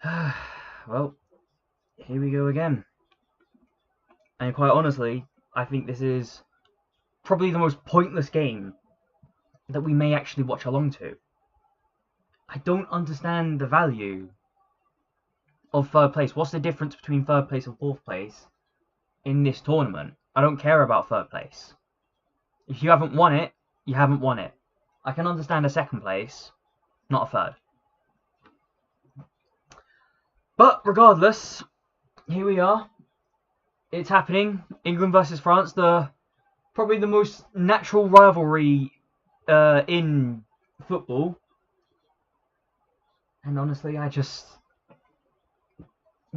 Well, here we go again. And quite honestly, I think this is probably the most pointless game that we may actually watch along to. I don't understand the value of third place. What's the difference between third place and fourth place in this tournament? I don't care about third place. If you haven't won it, you haven't won it. I can understand a second place, not a third. But regardless, here we are. It's happening. England versus France, probably the most natural rivalry in football. And honestly, with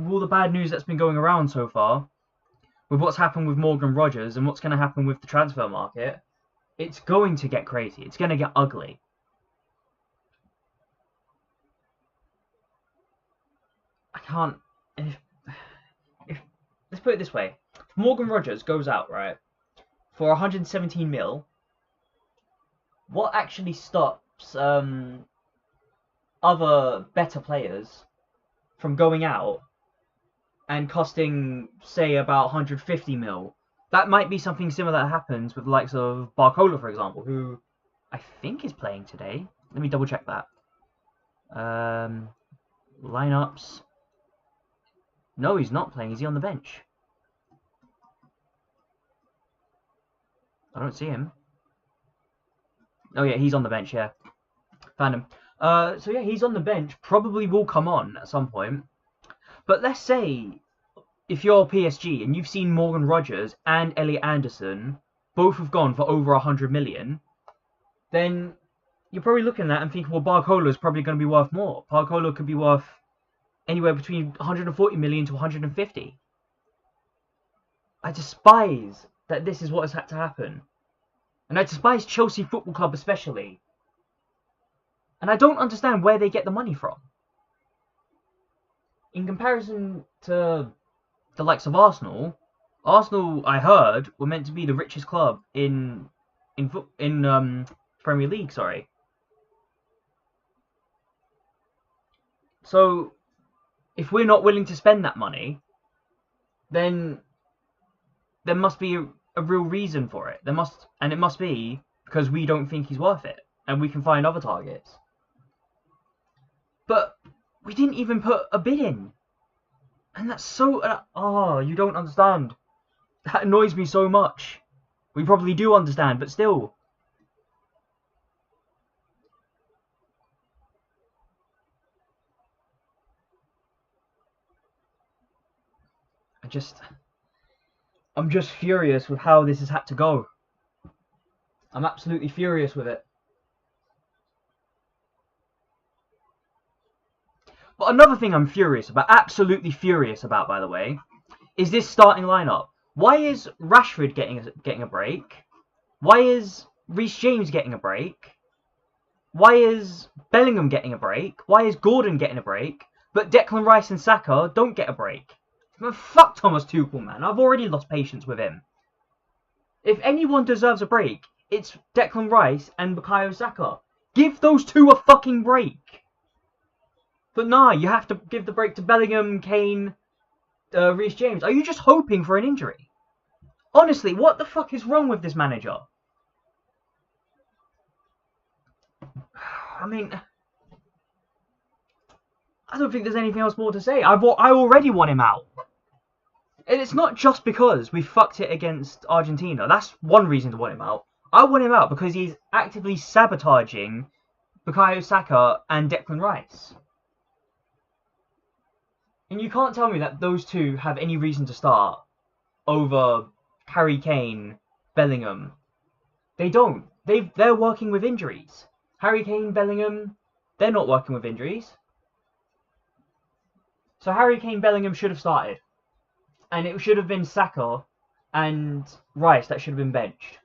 all the bad news that's been going around so far, with what's happened with Morgan Rogers and what's going to happen with the transfer market, it's going to get crazy. It's going to get ugly. I can't. If let's put it this way: if Morgan Rogers goes out right for 117 mil, what actually stops other better players from going out and costing, say, about 150 mil? That might be something similar that happens with the likes of Barcola, for example, who I think is playing today. Let me double check that. Lineups. No, he's not playing. Is he on the bench? I don't see him. Oh yeah, he's on the bench. Yeah, found him. So yeah, he's on the bench. Probably will come on at some point. But let's say if you're PSG and you've seen Morgan Rogers and Elliot Anderson both have gone for over 100 million, then you're probably looking at that and thinking, well, Barcola is probably going to be worth more. Barcola could be worth anywhere between 140 million to 150. I despise that this is what has had to happen. And I despise Chelsea Football Club especially. And I don't understand where they get the money from. In comparison to the likes of Arsenal, I heard, were meant to be the richest club in Premier League. Sorry. So if we're not willing to spend that money, then there must be a real reason for it. It must be because we don't think he's worth it, and we can find other targets. But we didn't even put a bid in, and that's so. You don't understand. That annoys me so much. We probably do understand, but still. I'm just furious with how this has had to go. I'm absolutely furious with it. But another thing I'm furious about, absolutely furious about, by the way, is this starting lineup. Why is Rashford getting a break? Why is Reece James getting a break? Why is Bellingham getting a break? Why is Gordon getting a break? But Declan Rice and Saka don't get a break. Man, fuck Thomas Tuchel, man. I've already lost patience with him. If anyone deserves a break, it's Declan Rice and Bukayo Saka. Give those two a fucking break. But nah, you have to give the break to Bellingham, Kane, Reece James. Are you just hoping for an injury? Honestly, what the fuck is wrong with this manager? I mean, I don't think there's anything else more to say. I already want him out. And it's not just because we fucked it against Argentina. That's one reason to want him out. I want him out because he's actively sabotaging Bukayo Saka and Declan Rice. And you can't tell me that those two have any reason to start over Harry Kane, Bellingham. They don't. They're working with injuries. Harry Kane, Bellingham, they're not working with injuries. So Harry Kane, Bellingham should have started. And it should have been Saka and Rice that should have been benched.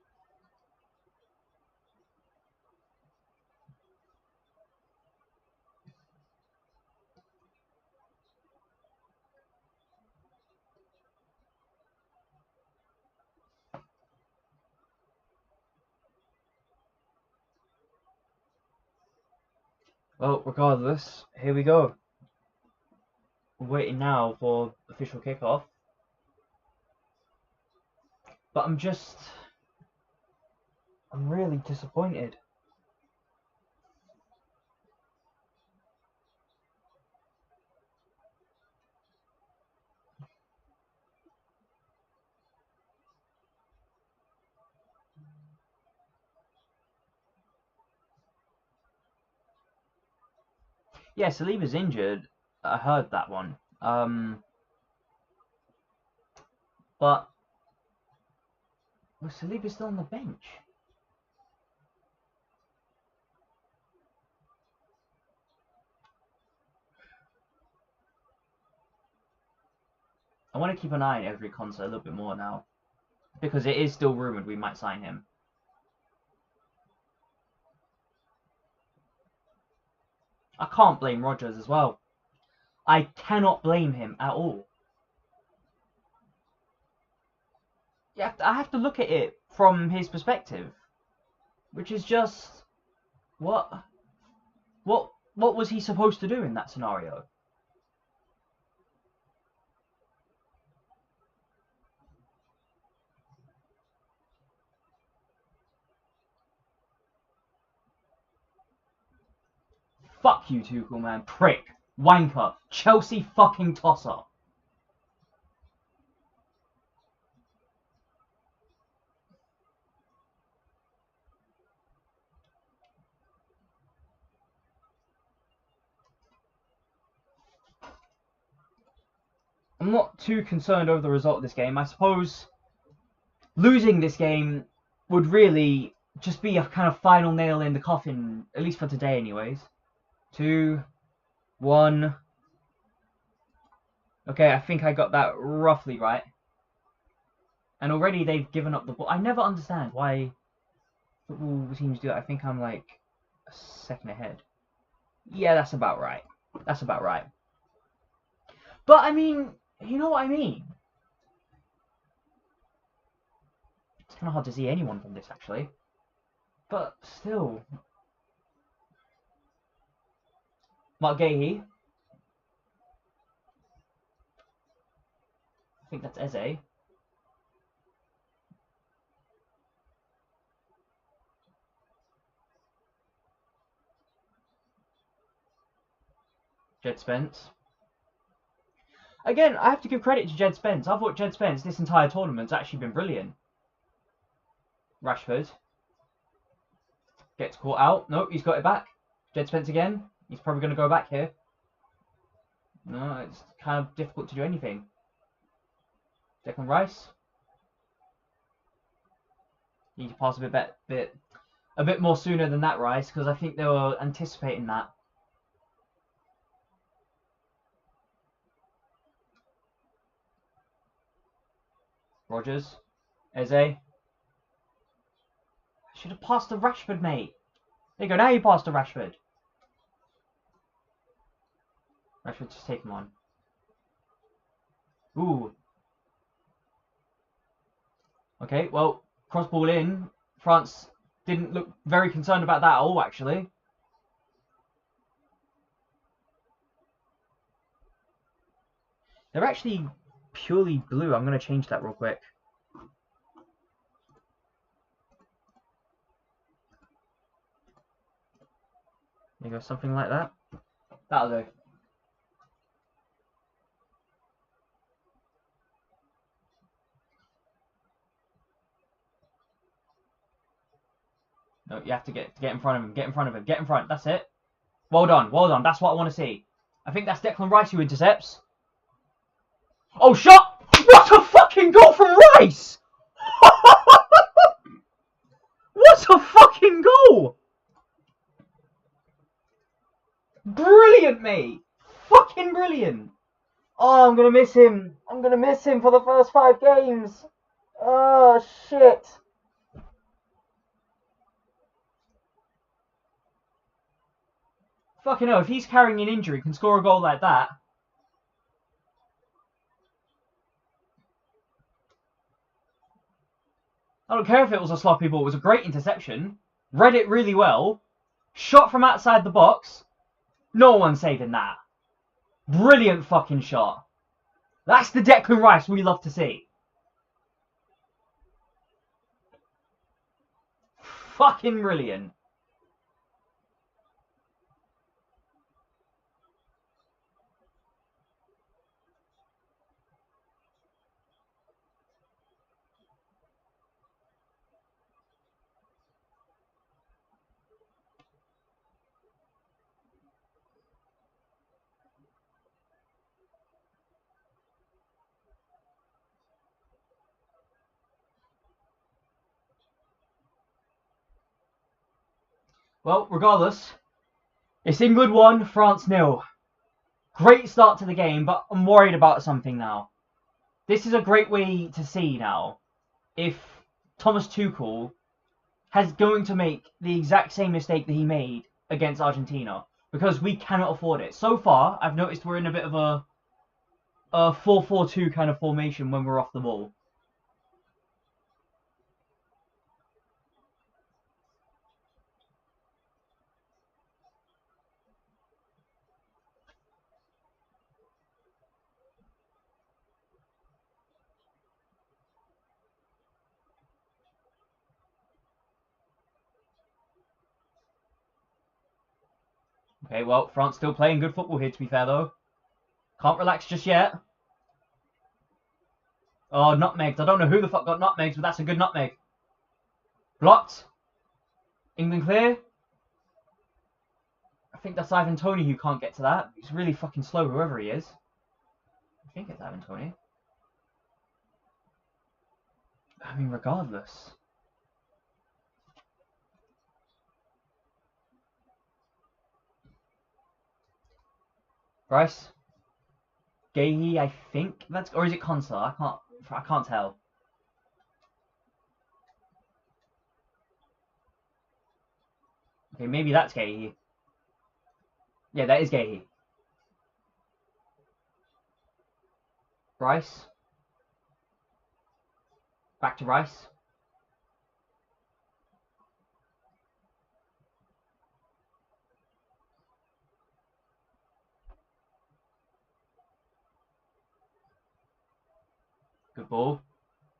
Well, regardless, here we go. waiting now for official kickoff. But I'm really disappointed. Yeah, Saliba's injured. I heard that one. But was Saliba still on the bench? I want to keep an eye on every concert a little bit more now. Because it is still rumoured we might sign him. I can't blame Rodgers as well. I cannot blame him at all. I have to look at it from his perspective. Which is just... What was he supposed to do in that scenario? Fuck you, Tuchel, man. Prick. Wanker. Chelsea fucking tosser. I'm not too concerned over the result of this game. I suppose losing this game would really just be a kind of final nail in the coffin, at least for today anyways. 2, 1. Okay, I think I got that roughly right. And already they've given up the ball. I never understand why football teams do that. I think I'm like a second ahead. Yeah, that's about right. That's about right. But I mean, you know what I mean? It's kind of hard to see anyone from this actually. But still. Mark Gahey. I think that's Eze. Jed Spence. Again, I have to give credit to Jed Spence. I thought Jed Spence this entire tournament's actually been brilliant. Rashford. Gets caught out. Nope, he's got it back. Jed Spence again. He's probably going to go back here. No, it's kind of difficult to do anything. Declan Rice. Need to pass a bit more sooner than that, Rice, because I think they were anticipating that. Rodgers. Eze. I should have passed to Rashford, mate. There you go, now you passed to Rashford. Rashford, just take him on. Ooh. Okay, well, cross ball in. France didn't look very concerned about that at all, actually. They're actually purely blue. I'm going to change that real quick. There you go, something like that. That'll do. No, you have to get in front of him. Get in front of him. Get in front. That's it. Well done. Well done. That's what I want to see. I think that's Declan Rice who intercepts. Oh, shot! What a fucking goal from Rice! What a fucking goal! Brilliant, mate. Fucking brilliant. Oh, I'm going to miss him. I'm going to miss him for the first 5 games. Oh, shit. Fucking hell, if he's carrying an injury, can score a goal like that. I don't care if it was a sloppy ball. It was a great interception. Read it really well. Shot from outside the box. No one's saving that. Brilliant fucking shot. That's the Declan Rice we love to see. Fucking brilliant. Well, regardless, it's England 1, France 0. Great start to the game, but I'm worried about something now. This is a great way to see now if Thomas Tuchel has going to make the exact same mistake that he made against Argentina, because we cannot afford it. So far, I've noticed we're in a bit of a 4-4-2 kind of formation when we're off the ball. Okay, well, France still playing good football here, to be fair, though. Can't relax just yet. Oh, nutmegs. I don't know who the fuck got nutmegs, but that's a good nutmeg. Blocked. England clear. I think that's Ivan Toney who can't get to that. He's really fucking slow, whoever he is. I think it's Ivan Toney. I mean, regardless. Rice. Gahey, I think that's, or is it Konsa? I can't tell. Okay, maybe that's Gahey. Yeah, that is Gahey. Rice. Back to Rice. Good ball.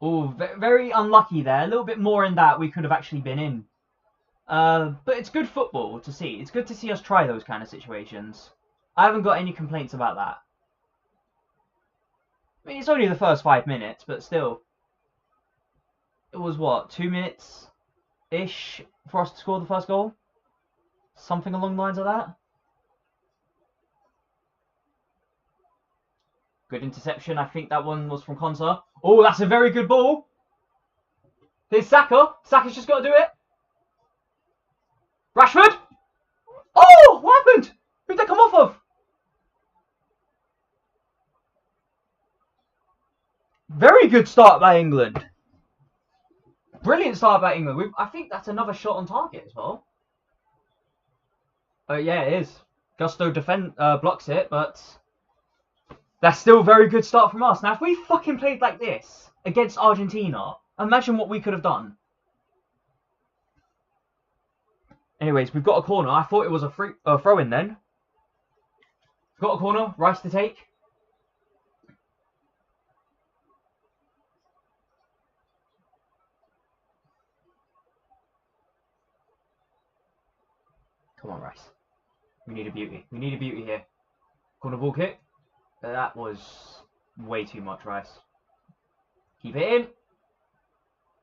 Oh, very unlucky there. A little bit more in that we could have actually been in. But it's good football to see. It's good to see us try those kind of situations. I haven't got any complaints about that. I mean, it's only the first 5 minutes, but still. It was what, 2 minutes-ish for us to score the first goal? Something along the lines of that? Good interception. I think that one was from Konsa. Oh, that's a very good ball. Here's Saka. Saka's just got to do it. Rashford. Oh, what happened? Who'd that come off of? Very good start by England. Brilliant start by England. I think that's another shot on target as well. Yeah, it is. Gusto blocks it, but that's still a very good start from us. Now, if we fucking played like this against Argentina, imagine what we could have done. Anyways, we've got a corner. I thought it was a throw-in then. Got a corner. Rice to take. Come on, Rice. We need a beauty. We need a beauty here. Corner ball kick. That was way too much, Rice. Keep it in.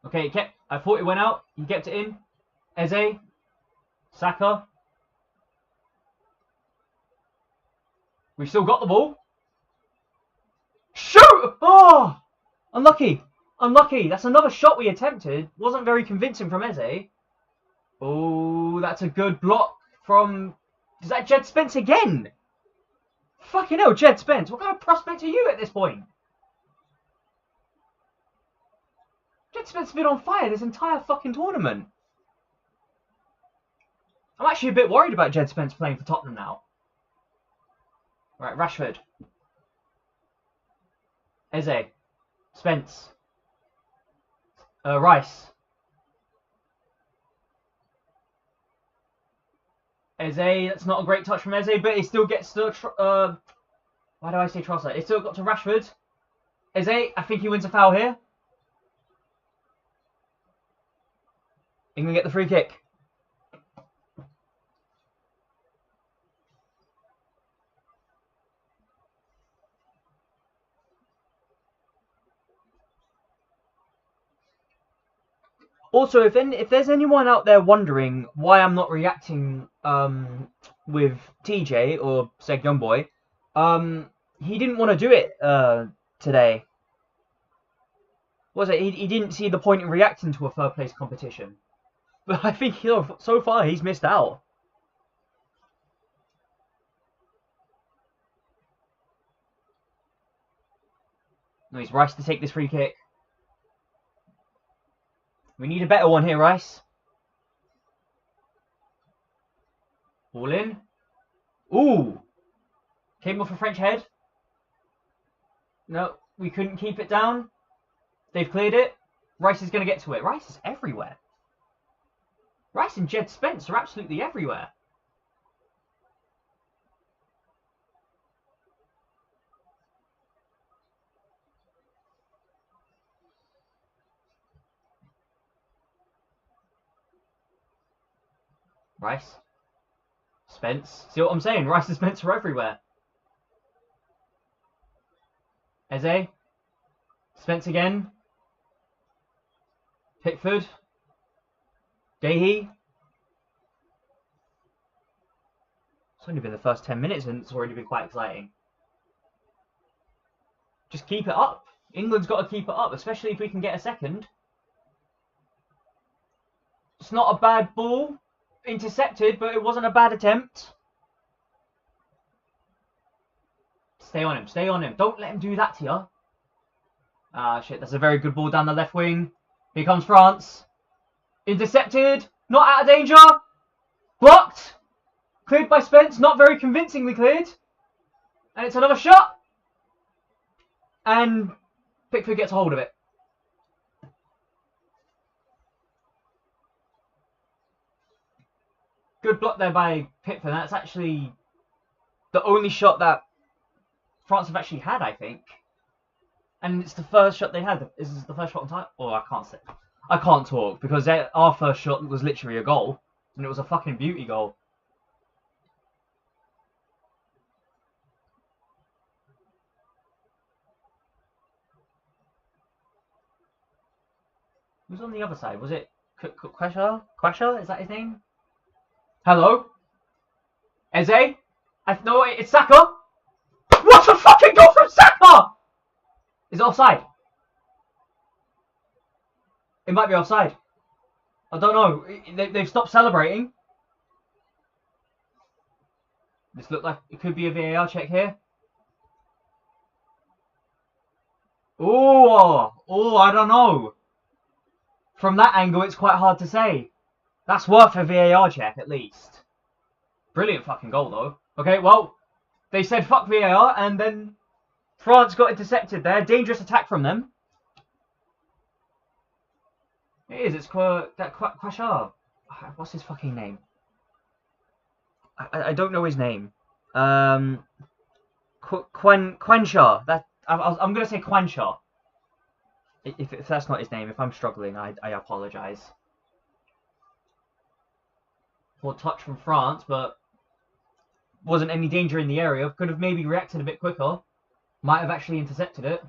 Okay, I thought it went out. He kept it in. Eze. Saka. We've still got the ball. Shoot! Oh! Unlucky. Unlucky. That's another shot we attempted. Wasn't very convincing from Eze. Oh, that's a good block from... Is that Jed Spence again? Fucking hell, Jed Spence. What kind of prospect are you at this point? Jed Spence has been on fire this entire fucking tournament. I'm actually a bit worried about Jed Spence playing for Tottenham now. Right, Rashford. Eze. Spence. Rice. Eze, that's not a great touch from Eze, but he still gets the Why do I say Trossard? It's still got to Rashford. Eze, I think he wins a foul here. England get the free kick. Also, if there's anyone out there wondering why I'm not reacting with TJ or Seg Youngboy, he didn't want to do it today. Was it? He didn't see the point in reacting to a third place competition. But I think so far he's missed out. No, he's Rice to take this free kick. We need a better one here, Rice. Ball in. Ooh! Came off a French head. No, we couldn't keep it down. They've cleared it. Rice is going to get to it. Rice is everywhere. Rice and Jed Spence are absolutely everywhere. Rice. Spence. See what I'm saying? Rice and Spence are everywhere. Eze. Spence again. Pickford. Gahey. It's only been the first 10 minutes and it's already been quite exciting. Just keep it up. England's got to keep it up, especially if we can get a second. It's not a bad ball. Intercepted, but it wasn't a bad attempt. Stay on him. Stay on him. Don't let him do that to you. Ah, shit. That's a very good ball down the left wing. Here comes France. Intercepted. Not out of danger. Blocked. Cleared by Spence. Not very convincingly cleared. And it's another shot. And Pickford gets a hold of it. Good block there by Pickford. That's actually the only shot that France have actually had, I think. And it's the first shot they had. This is the first shot on time. Oh, I can't say. I can't talk because our first shot was literally a goal. And it was a fucking beauty goal. Who's on the other side? Was it Quasha? Quasha? Is that his name? Hello? Eze? No, it's Saka. What a fucking goal from Saka! Is it offside? It might be offside. I don't know. They've stopped celebrating. This looked like it could be a VAR check here. Oh, I don't know. From that angle, it's quite hard to say. That's worth a VAR check, at least. Brilliant fucking goal, though. Okay, well, they said fuck VAR, and then France got intercepted there. Dangerous attack from them. It is. It's Quashar. What's his fucking name? I don't know his name. Quenshaw. I'm gonna say Quenshaw. If that's not his name, if I'm struggling, I apologise. Poor touch from France, but wasn't any danger in the area. Could have maybe reacted a bit quicker. Might have actually intercepted it.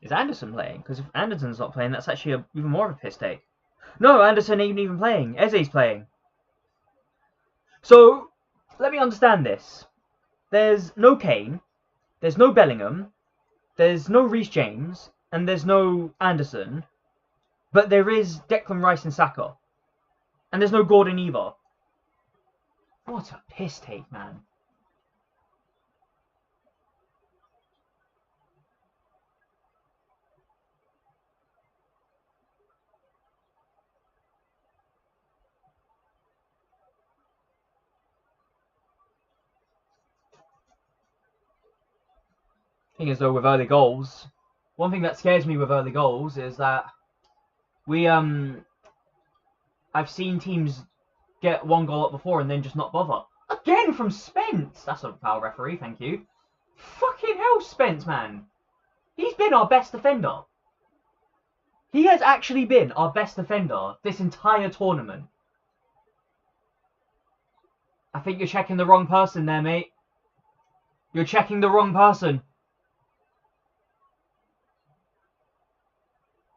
Is Anderson playing? Because if Anderson's not playing, that's actually even more of a piss take. No, Anderson ain't even playing. Eze's playing. So, let me understand this. There's no Kane. There's no Bellingham. There's no Reece James. And there's no Anderson. But there is Declan Rice and Saka. And there's no Gordon either. What a piss take, man. Thing is, though, with early goals, one thing that scares me with early goals is that I've seen teams get one goal up before and then just not bother. Again from Spence. That's a foul, referee. Thank you. Fucking hell, Spence, man. He's been our best defender. He has actually been our best defender this entire tournament. I think you're checking the wrong person there, mate. You're checking the wrong person.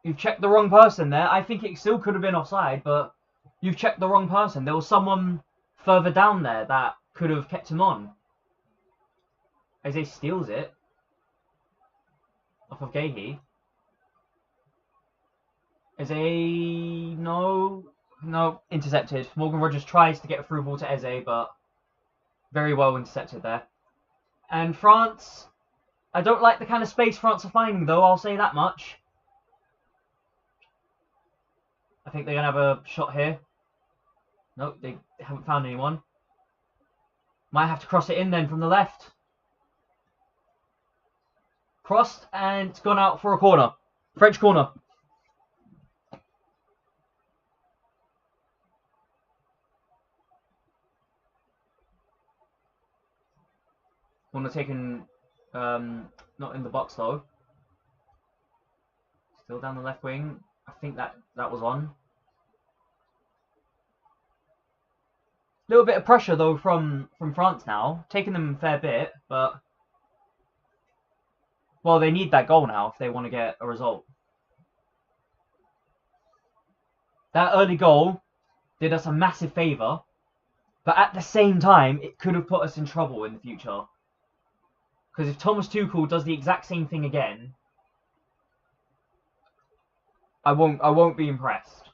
You've checked the wrong person there. I think it still could have been offside, but you've checked the wrong person. There was someone further down there that could have kept him on. Eze steals it off of Gahey. Eze, no, intercepted. Morgan Rogers tries to get a through ball to Eze, but very well intercepted there. And France, I don't like the kind of space France are finding, though, I'll say that much. I think they're going to have a shot here. Nope, they haven't found anyone. Might have to cross it in then from the left. Crossed, and it's gone out for a corner. French corner. Corner taken, not in the box though. Still down the left wing. I think that was on. Little bit of pressure though from France now, taking them a fair bit, but well, they need that goal now if they want to get a result. That early goal did us a massive favour, but at the same time, it could have put us in trouble in the future. Because if Thomas Tuchel does the exact same thing again, I won't be impressed.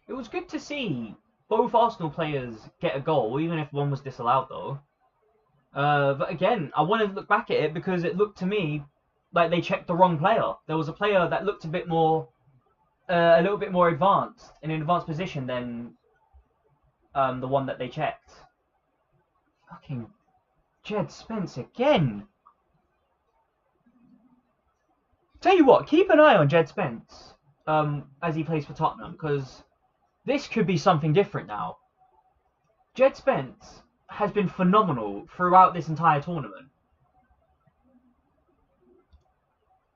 It was good to see both Arsenal players get a goal, even if one was disallowed though. But again, I want to look back at it because it looked to me like they checked the wrong player. There was a player that looked a little bit more advanced, in an advanced position than the one that they checked. Fucking Jed Spence again. Tell you what, keep an eye on Jed Spence as he plays for Tottenham, because this could be something different now. Jed Spence has been phenomenal throughout this entire tournament.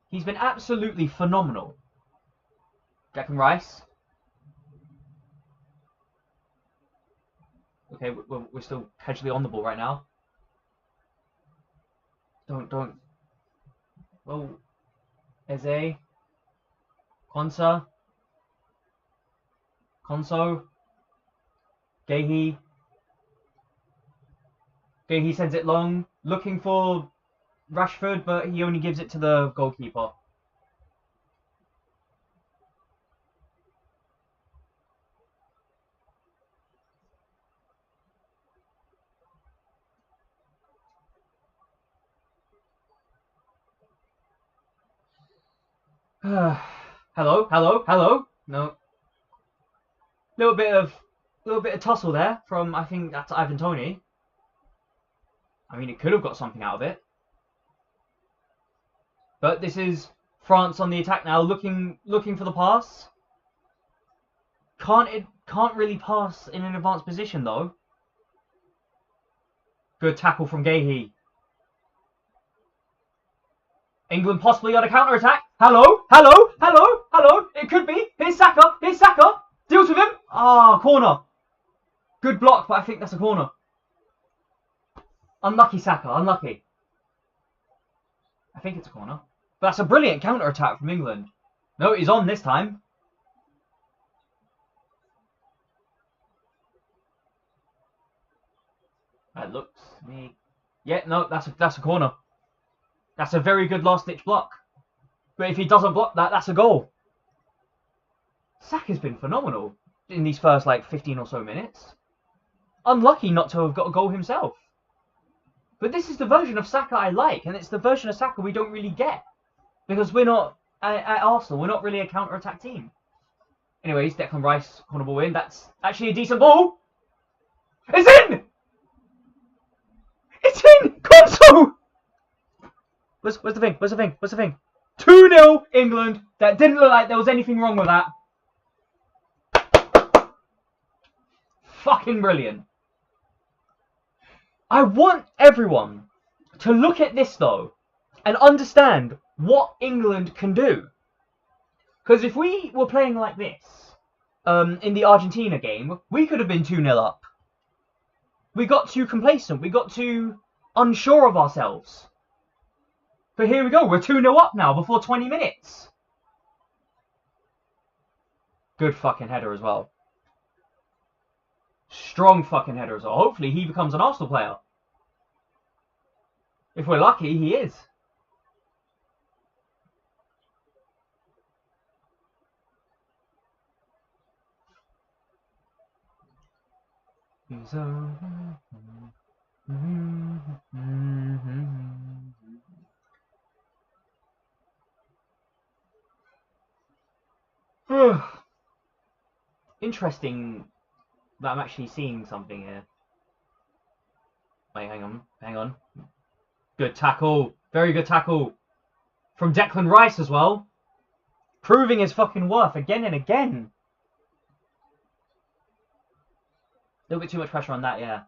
He's been absolutely phenomenal. Declan Rice. Okay, we're still casually on the ball right now. Don't. Oh, Eze. Konsa. Konso. Gahey. Gahey sends it long, looking for Rashford, but he only gives it to the goalkeeper. Hello. No. Little bit of tussle there from, I think that's Ivan Toney. I mean, it could have got something out of it. But this is France on the attack now, looking for the pass. Can't really pass in an advanced position though. Good tackle from Gahey. England possibly on a counter attack. Hello. It could be. Here's Saka. Deals with him. Ah, corner. Good block, but I think that's a corner. Unlucky Saka. Unlucky. I think it's a corner. But that's a brilliant counter attack from England. No, he's on this time. That looks me. Yeah, no, that's a corner. That's a very good last-ditch block. But if he doesn't block that, that's a goal. Saka's been phenomenal in these first, 15 or so minutes. Unlucky not to have got a goal himself. But this is the version of Saka I like, and it's the version of Saka we don't really get. Because we're not, at Arsenal, we're not really a counter-attack team. Anyways, Declan Rice, corner ball in. That's actually a decent ball. It's in! It's in! Where's the thing? Where's the thing? Where's the thing? 2-0 England. That didn't look like there was anything wrong with that. Fucking brilliant. I want everyone to look at this though and understand what England can do. Because if we were playing like this in the Argentina game, we could have been 2-0 up. We got too complacent. We got too unsure of ourselves. But here we go. We're 2-0 up now before 20 minutes. Good fucking header as well. Strong fucking header as well. Hopefully he becomes an Arsenal player. If we're lucky, he is. He's interesting that I'm actually seeing something here. Wait, hang on. Good tackle. Very good tackle. From Declan Rice as well. Proving his fucking worth again and again. A little bit too much pressure on that, yeah.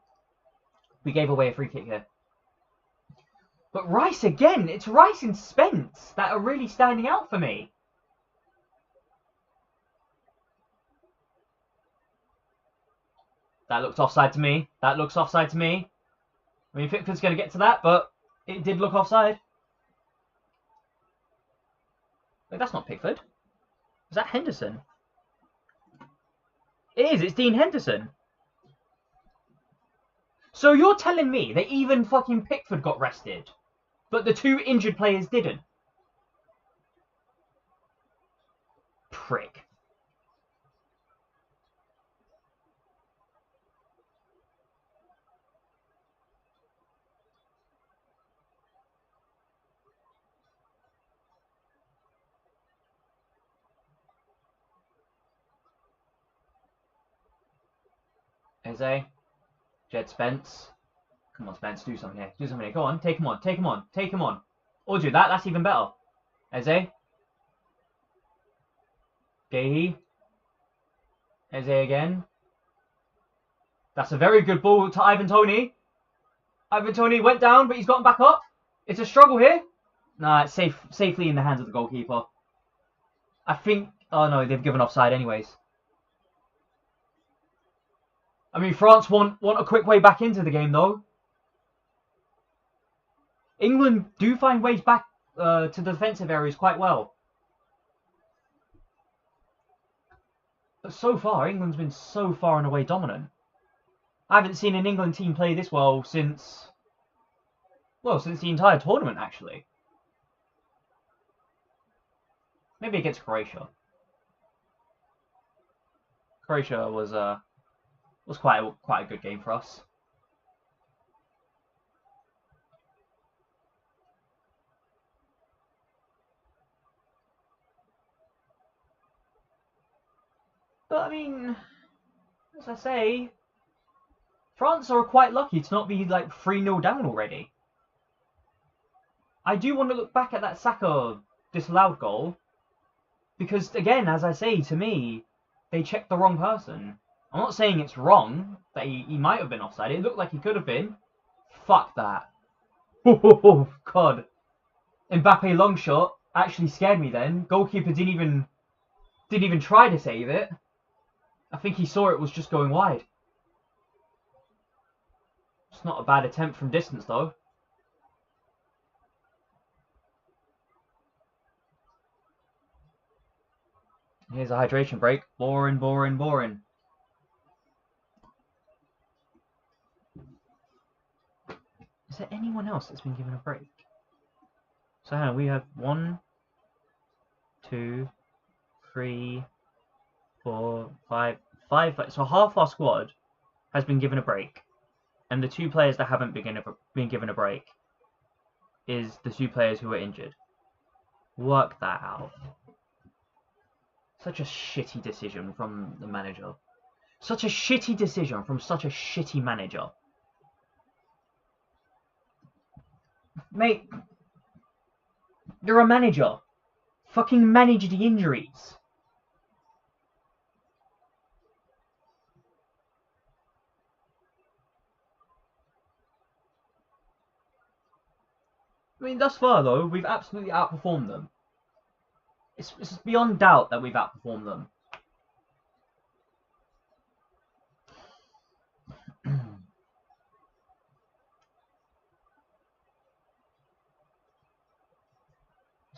We gave away a free kick here. But Rice again. It's Rice and Spence that are really standing out for me. That looks offside to me. That looks offside to me. I mean, Pickford's going to get to that, but it did look offside. Wait, that's not Pickford. Is that Henderson? It is. It's Dean Henderson. So you're telling me that even fucking Pickford got rested, but the two injured players didn't? Prick. Eze. Jed Spence. Come on, Spence, do something here. Do something here. Go on, take him on, take him on, take him on. Or do that, that's even better. Eze. Gahey. Eze again. That's a very good ball to Ivan Toney. Ivan Toney went down, but he's gotten back up. It's a struggle here. Nah, it's safely in the hands of the goalkeeper. I think... Oh no, they've given offside anyways. I mean, France want a quick way back into the game, though. England do find ways back to the defensive areas quite well. But so far, England's been so far and away dominant. I haven't seen an England team play this well since... Well, since the entire tournament, actually. Maybe against Croatia. Croatia was quite a good game for us. But I mean, as I say, France are quite lucky to not be like 3-0 down already. I do want to look back at that Saka disallowed goal because, again, as I say, to me, they checked the wrong person. I'm not saying it's wrong that he might have been offside. It looked like he could have been. Fuck that. Oh, God. Mbappe long shot actually scared me then. Goalkeeper didn't even try to save it. I think he saw it was just going wide. It's not a bad attempt from distance, though. Here's a hydration break. Boring, boring, boring. Is there anyone else that's been given a break? So hang on, we have 1, 2, 3, 4, 5. So half our squad has been given a break, and the 2 players that haven't been given a break is the 2 players who are injured. Work that out. Such a shitty decision from the manager. Such a shitty decision from such a shitty manager. Mate, You're a manager. Fucking manage the injuries. I mean, thus far though, we've absolutely outperformed them. It's beyond doubt that we've outperformed them.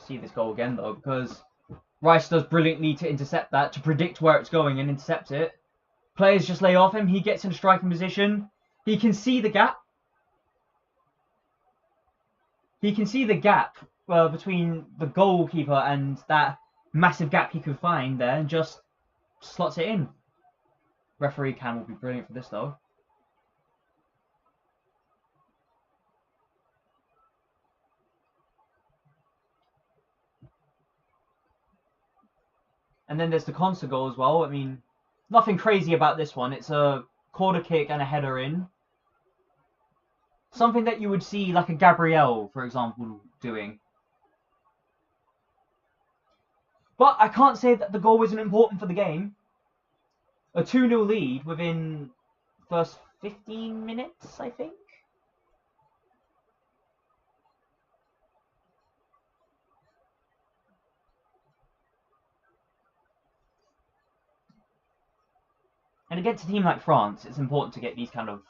See this goal again though, because Rice does brilliantly to intercept that, to predict where it's going and intercept it. Players just lay off him. He gets in a striking position. He can see the gap. He can see the gap between the goalkeeper and that massive gap he could find there and just slots it in. Referee Cam will be brilliant for this though. And then there's the Konsa goal as well. I mean, nothing crazy about this one. It's a corner kick and a header in. Something that you would see like a Gabriel, for example, doing. But I can't say that the goal isn't important for the game. A 2-0 lead within the first 15 minutes, I think. And against a team like France, it's important to get these kind of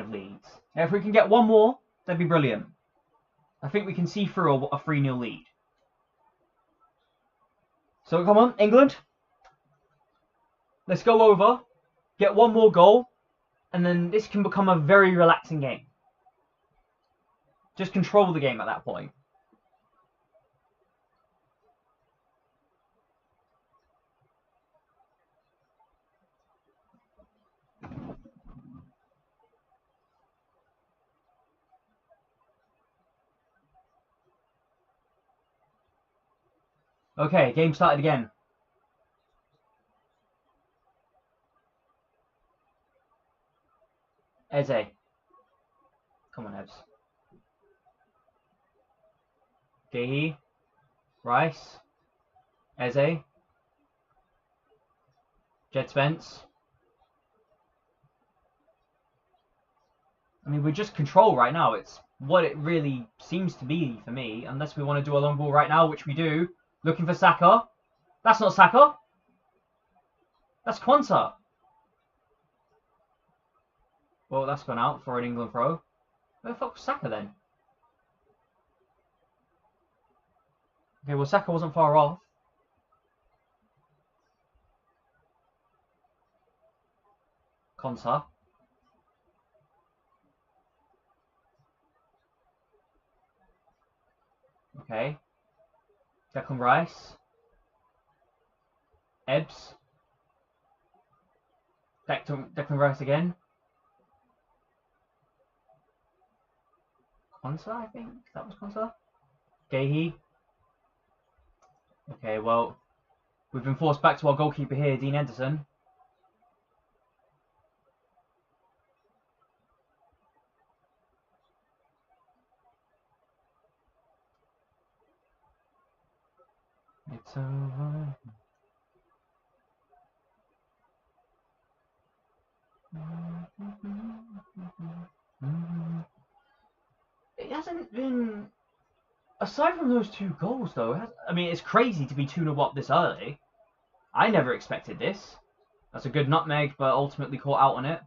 leads. Now, if we can get one more, that'd be brilliant. I think we can see through a 3-0 lead. So come on, England. Let's go over, get one more goal, and then this can become a very relaxing game. Just control the game at that point. Okay, game started again. Eze. Come on, Ebs. Gehi. Rice. Eze. Jed Spence. I mean, we're just control right now. It's what it really seems to be for me, unless we want to do a long ball right now, which we do. Looking for Saka. That's not Saka. That's Quanta. Well, that's gone out for an England throw. Where the fuck was Saka then? Okay, well, Saka wasn't far off. Konsa. Okay. Declan Rice. Ebbs. Declan Rice again. Konsa, I think? That was Konsa? Gehi. Okay, well, we've been forced back to our goalkeeper here, Dean Henderson. It's over. It hasn't been... Aside from those two goals, though, I mean, it's crazy to be 2-0 up this early. I never expected this. That's a good nutmeg, but ultimately caught out on it.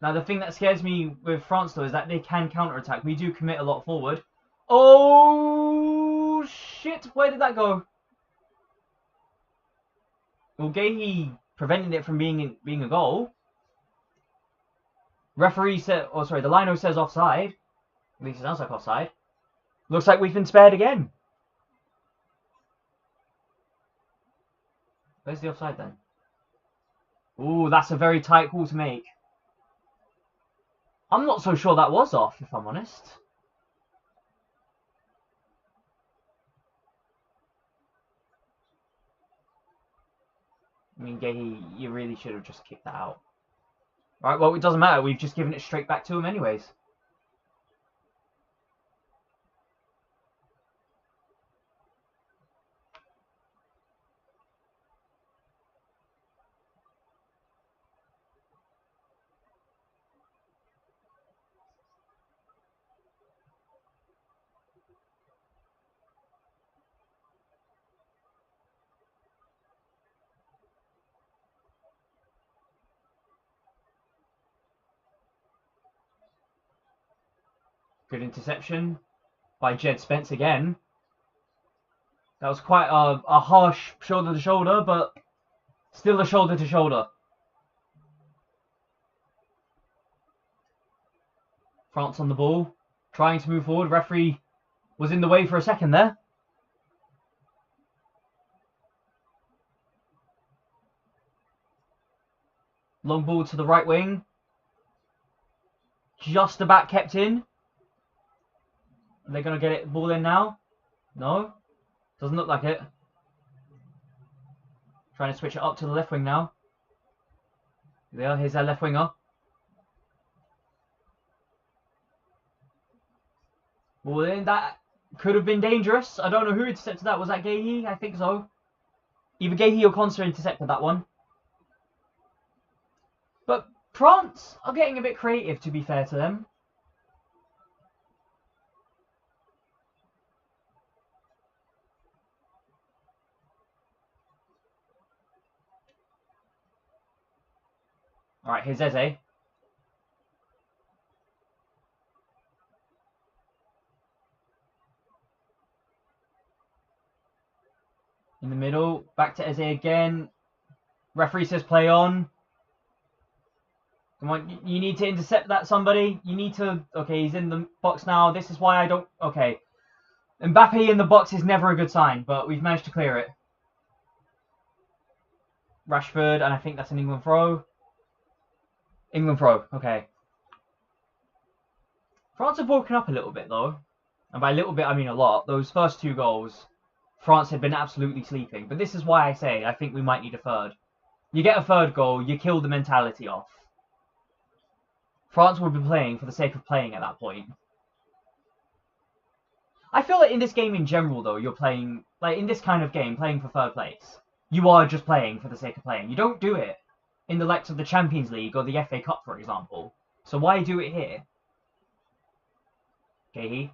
Now, the thing that scares me with France, though, is that they can counter-attack. We do commit a lot forward. Oh, shit. Where did that go? Well, Gehi prevented it from being a goal. Referee said... Oh, sorry, the lino says offside. At least it sounds like offside. Looks like we've been spared again. Where's the offside then? Ooh, that's a very tight call to make. I'm not so sure that was off, if I'm honest. I mean, Gehi, you really should have just kicked that out. Right, well, it doesn't matter. We've just given it straight back to him anyways. Good interception by Jed Spence again. That was quite a harsh shoulder-to-shoulder, but still a shoulder-to-shoulder. France on the ball, trying to move forward. Referee was in the way for a second there. Long ball to the right wing. Just about kept in. Are they going to get it ball in now? No. Doesn't look like it. Trying to switch it up to the left wing now. There, here's their left winger. Ball in. That could have been dangerous. I don't know who intercepted that. Was that Guéhi? I think so. Either Guéhi or Konsa intercepted that one. But France are getting a bit creative, to be fair to them. Alright, here's Eze. In the middle, back to Eze again. Referee says play on. Come on, you need to intercept that, somebody. You need to... Okay, he's in the box now. This is why I don't... Okay. Mbappe in the box is never a good sign, but we've managed to clear it. Rashford, and I think that's an England throw. England throw, okay. France have woken up a little bit, though. And by a little bit, I mean a lot. Those first two goals, France had been absolutely sleeping. But this is why I say I think we might need a third. You get a third goal, you kill the mentality off. France will be playing for the sake of playing at that point. I feel like in this game in general, though, you're playing... Like, in this kind of game, playing for third place, you are just playing for the sake of playing. You don't do it in the likes of the Champions League or the FA Cup, for example. So why do it here? Guéhi.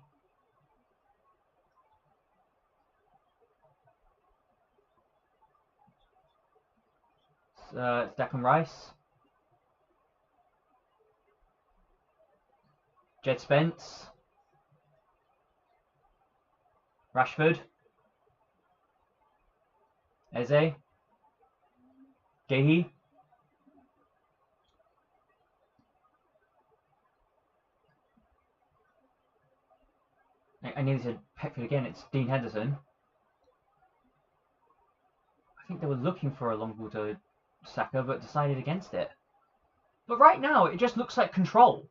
Declan Rice. Jed Spence. Rashford. Eze. Guéhi. I nearly said Pickford again, it's Dean Henderson. I think they were looking for a long ball to Saka, but decided against it. But right now, it just looks like control.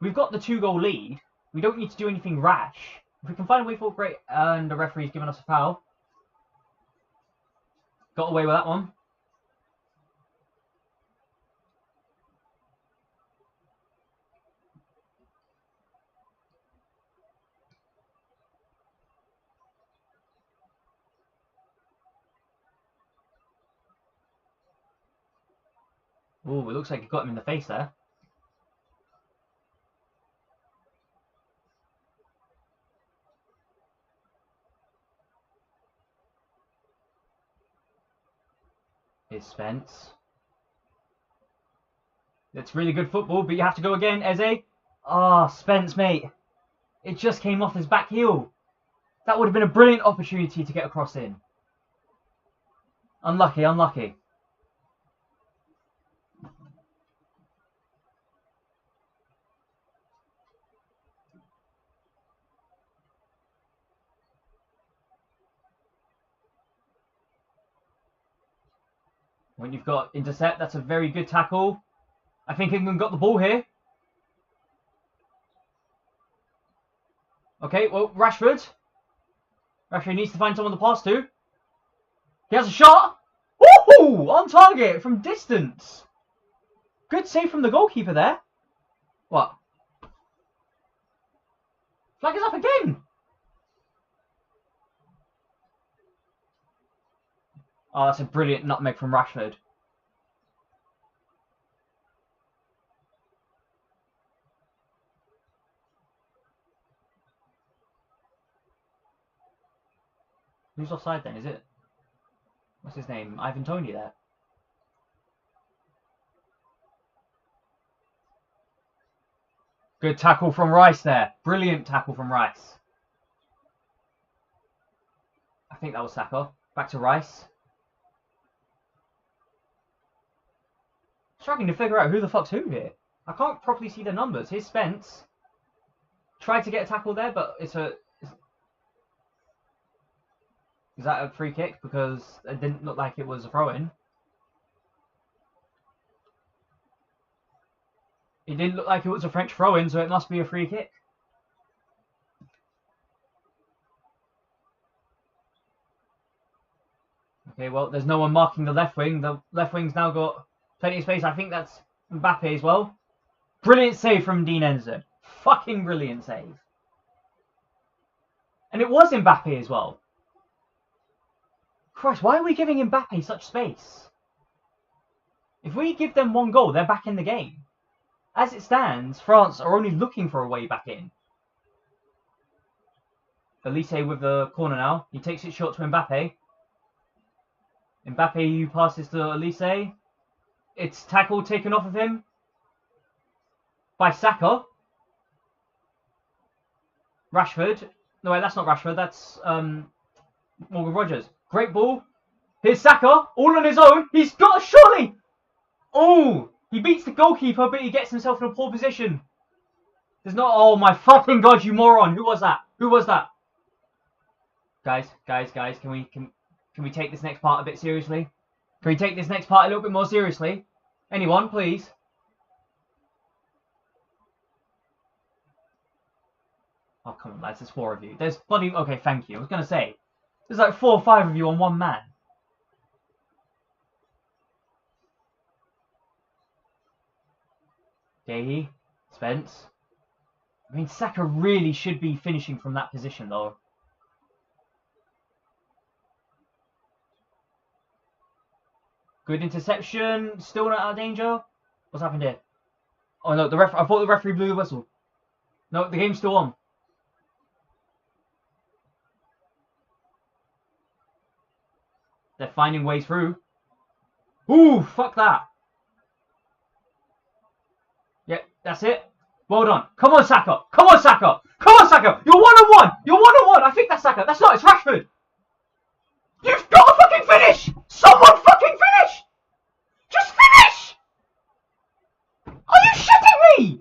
We've got the 2-goal lead. We don't need to do anything rash. If we can find a way forward, great. And the referee's given us a foul. Got away with that one. Oh, it looks like he got him in the face there. Here's Spence. It's really good football, but you have to go again, Eze. Ah, Spence, mate. It just came off his back heel. That would have been a brilliant opportunity to get across in. Unlucky, unlucky. When you've got intercept, that's a very good tackle. I think England got the ball here. Okay, well, Rashford. Rashford needs to find someone to pass to. He has a shot. Woohoo! On target from distance. Good save from the goalkeeper there. What? Flag is up again. Oh, that's a brilliant nutmeg from Rashford. Who's offside then, is it? What's his name? Ivan Toney there. Good tackle from Rice there. Brilliant tackle from Rice. I think that was Saka. Back to Rice. Struggling to figure out who the fuck's who here. I can't properly see the numbers. Here's Spence. Tried to get a tackle there, but it's a... Is that a free kick? Because it didn't look like it was a throw-in. It didn't look like it was a French throw-in, so it must be a free kick. Okay, well, there's no one marking the left wing. The left wing's now got plenty of space. I think that's Mbappe as well. Brilliant save from Dean Henderson. Fucking brilliant save. And it was Mbappe as well. Christ, why are we giving Mbappe such space? If we give them one goal, they're back in the game. As it stands, France are only looking for a way back in. Elise with the corner now. He takes it short to Mbappe. Mbappe who passes to Elise. It's tackle taken off of him by Saka. Rashford. No, wait, that's not Rashford. That's Morgan Rogers. Great ball. Here's Saka. All on his own. He's got a surely. Oh, he beats the goalkeeper, but he gets himself in a poor position. There's not... Oh, my fucking God, you moron. Who was that? Who was that? Guys. Can we take this next part a bit seriously? Can we take this next part a little bit more seriously? Anyone, please? Oh, come on, lads. There's 4 of you. There's bloody... Okay, thank you. I was going to say. There's like 4 or 5 of you on one man. Gahey. Spence. I mean, Saka really should be finishing from that position, though. Good interception. Still not out of danger. What's happened here? Oh, no. I thought the referee blew the whistle. No, the game's still on. They're finding ways through. Ooh, fuck that. Yep, that's it. Well done. Come on, Saka. Come on, Saka. Come on, Saka. You're 1-on-1. You're 1-on-1. I think that's Saka. That's not. It's Rashford. You've got to fucking finish. Someone fucking finish. Just finish. Are you shitting me?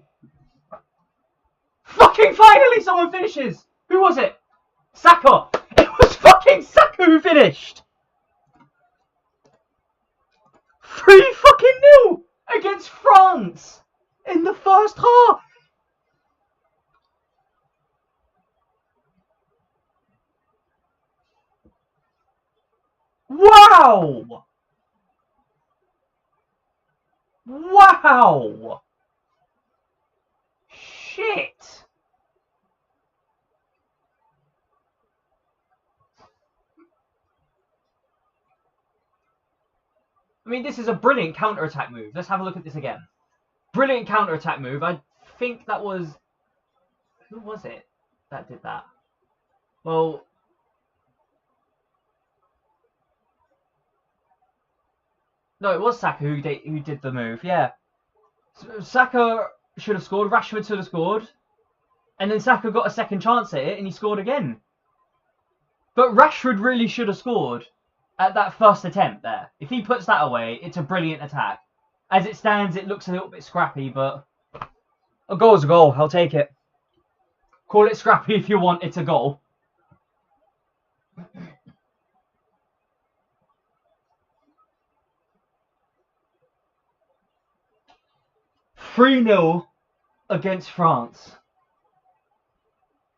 Fucking finally someone finishes. Who was it? Saka. It was fucking Saka who finished. 3-0 against France in the first half. Wow! Wow! Shit! I mean, this is a brilliant counter-attack move. Let's have a look at this again. Brilliant counter-attack move. I think that was... Who was it that did that? Well... No, it was Saka who did the move, yeah. Saka should have scored, Rashford should have scored. And then Saka got a second chance at it and he scored again. But Rashford really should have scored at that first attempt there. If he puts that away, it's a brilliant attack. As it stands, it looks a little bit scrappy, but a goal's a goal. I'll take it. Call it scrappy if you want. It's a goal. 3-0 against France.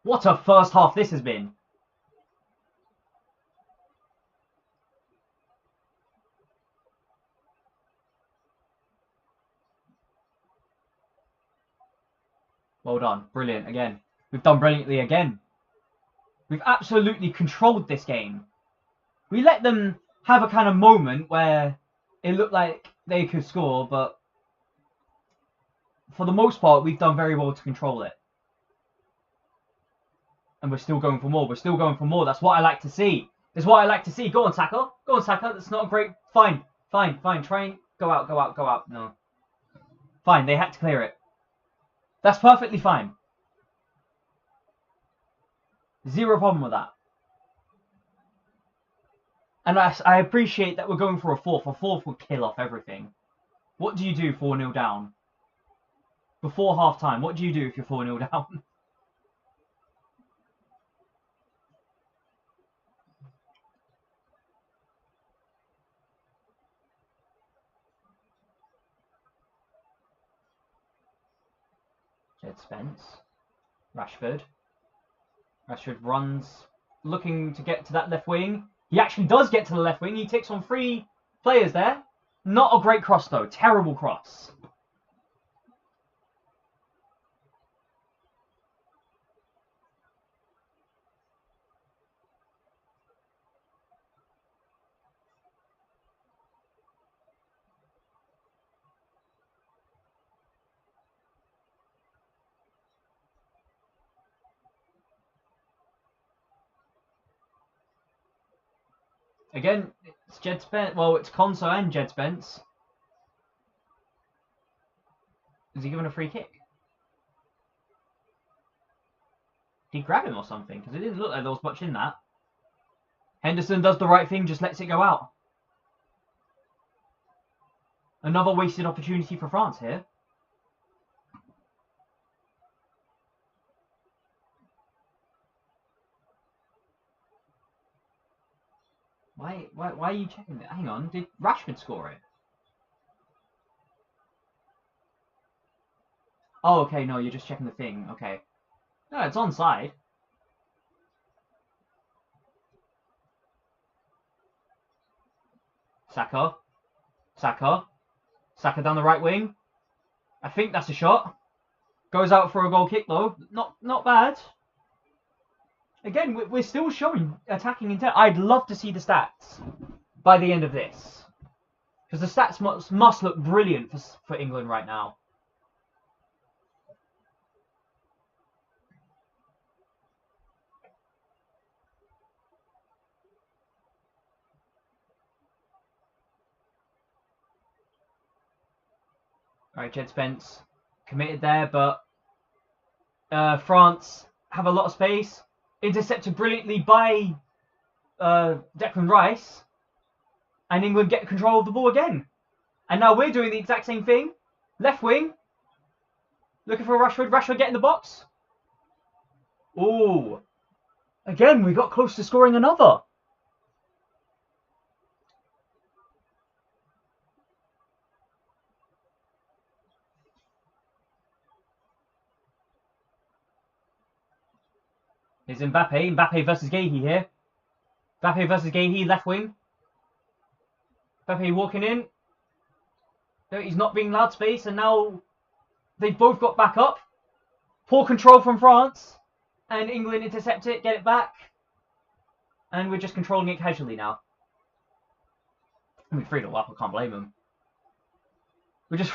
What a first half this has been. Well done. Brilliant again. We've done brilliantly again. We've absolutely controlled this game. We let them have a kind of moment where it looked like they could score, but for the most part, we've done very well to control it. And we're still going for more. We're still going for more. That's what I like to see. That's what I like to see. Go on, Saka. Go on, Saka. That's not a great... Fine. Fine. Fine. Try and... Go out. Go out. Go out. No. Fine. They had to clear it. That's perfectly fine. Zero problem with that. And I appreciate that we're going for a fourth. A fourth would kill off everything. What do you do 4-0 down? Before half time, what do you do if you're 4-0 down? Jed Spence. Rashford. Rashford runs, looking to get to that left wing. He actually does get to the left wing. He takes on 3 players there. Not a great cross, though. Terrible cross. Again, it's Jed Spence. Well, it's Konsa and Jed Spence. Is he given a free kick? Did he grab him or something? Because it didn't look like there was much in that. Henderson does the right thing, just lets it go out. Another wasted opportunity for France here. Why are you checking that? Hang on, did Rashford score it? Oh, okay, no, you're just checking the thing. Okay. No, it's onside. Saka. Saka. Saka down the right wing. I think that's a shot. Goes out for a goal kick, though. Not bad. Again, we're still showing attacking intent. I'd love to see the stats by the end of this. Because the stats must look brilliant for England right now. Alright, Jed Spence committed there, but France have a lot of space. Intercepted brilliantly by Declan Rice. And England get control of the ball again. And now we're doing the exact same thing. Left wing. Looking for Rashford. Rashford get in the box. Ooh. Again, we got close to scoring another. Here's Mbappe. Mbappe versus Guehi here. Mbappe versus Guehi, left wing. Mbappe walking in. No, he's not being allowed space, and now they've both got back up. Poor control from France. And England intercept it, get it back. And we're just controlling it casually now. I mean, 3-0 up, I can't blame them. We're just...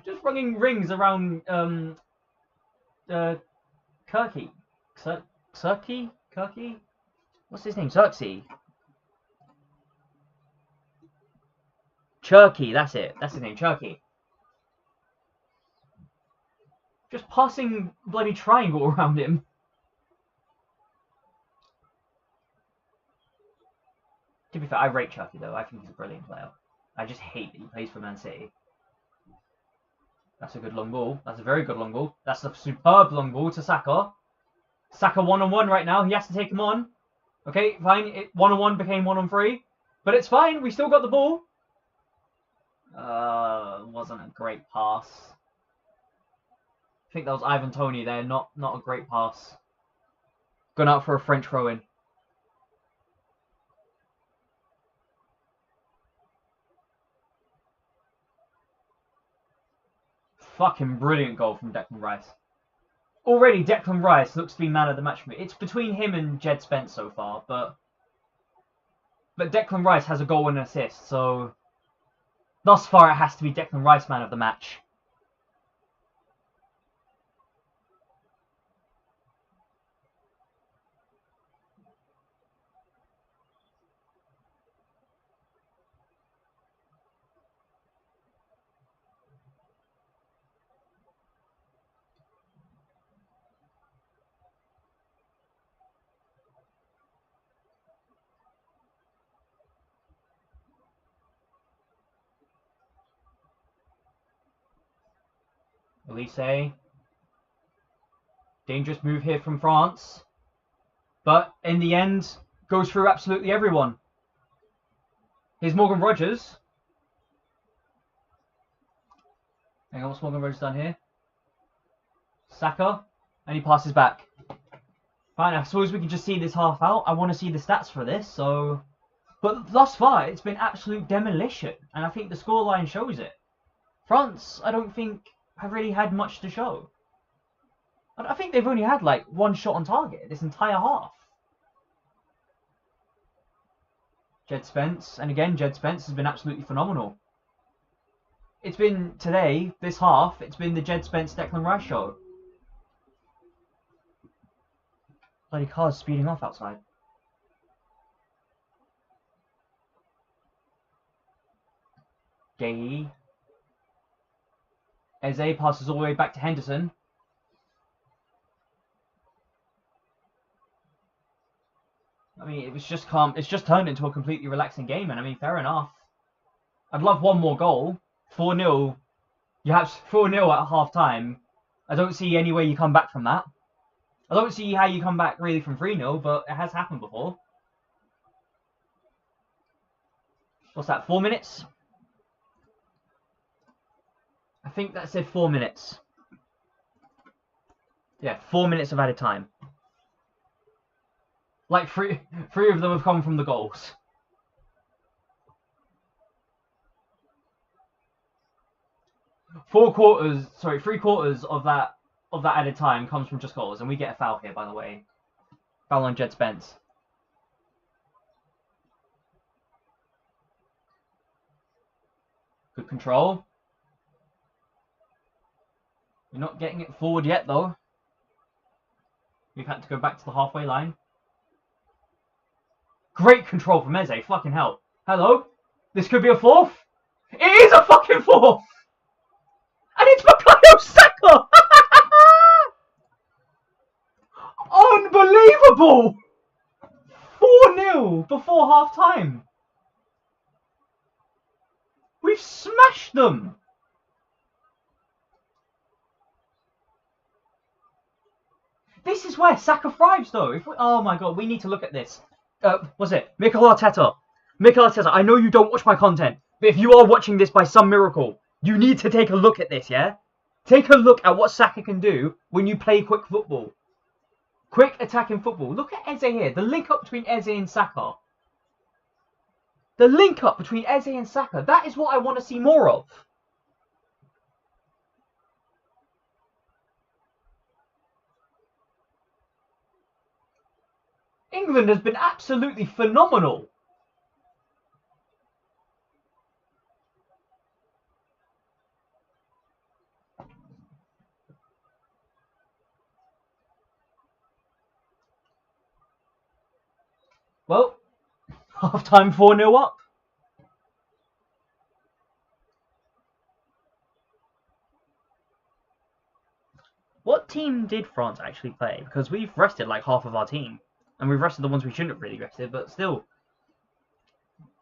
just running rings around Kirky. Kirky? What's his name? Xerxes. Cherky, that's it. That's his name, Cherky. Just passing bloody triangle around him. To be fair, I rate Cherky though. I think he's a brilliant player. I just hate that he plays for Man City. That's a good long ball. That's a very good long ball. That's a superb long ball to Saka. Saka 1-on-1 right now. He has to take him on. Okay, fine. 1-on-1 became 1-on-3. But it's fine. We still got the ball. Wasn't a great pass. I think that was Ivan Toney there. Not a great pass. Gone out for a French throw-in. Fucking brilliant goal from Declan Rice. Already Declan Rice looks to be man of the match for me. It's between him and Jed Spence so far, but Declan Rice has a goal and an assist, so thus far it has to be Declan Rice man of the match. Elise. Dangerous move here from France. But in the end, goes through absolutely everyone. Here's Morgan Rogers. Hang on, what's Morgan Rogers done here? Saka. And he passes back. Fine, I suppose we can just see this half out. I want to see the stats for this, so... But thus far, it's been absolute demolition. And I think the scoreline shows it. France, I don't think, have really had much to show. I think they've only had, like, one shot on target this entire half. Jed Spence. And again, Jed Spence has been absolutely phenomenal. It's been, today, this half, it's been the Jed Spence Declan Rice show. Bloody cars speeding off outside. Gay. Eze passes all the way back to Henderson. I mean, it was just calm. It's just turned into a completely relaxing game, and I mean, fair enough. I'd love one more goal. 4-0. You have 4-0 at half time. I don't see any way you come back from that. I don't see how you come back really from 3-0, but it has happened before. What's that, 4 minutes? I think that said 4 minutes. Yeah, 4 minutes of added time. Like, three of them have come from the goals. Three quarters of that added time comes from just goals, and we get a foul here, by the way. Foul on Jed Spence. Good control. We're not getting it forward yet, though. We've had to go back to the halfway line. Great control from Eze, fucking hell. Hello? This could be a fourth? It is a fucking fourth! And it's Bukayo Saka! Unbelievable! 4-0 before half time. We've smashed them! This is where Saka thrives, though. Oh my god, we need to look at this. What's it? Mikel Arteta. Mikel Arteta, I know you don't watch my content, but if you are watching this by some miracle, you need to take a look at this, yeah? Take a look at what Saka can do when you play quick football. Quick attacking football. Look at Eze here. The link up between Eze and Saka. The link up between Eze and Saka. That is what I want to see more of. England has been absolutely phenomenal. Well, half-time 4-0 up. What team did France actually play? Because we've rested like half of our team. And we've rested the ones we shouldn't have really rested, but still.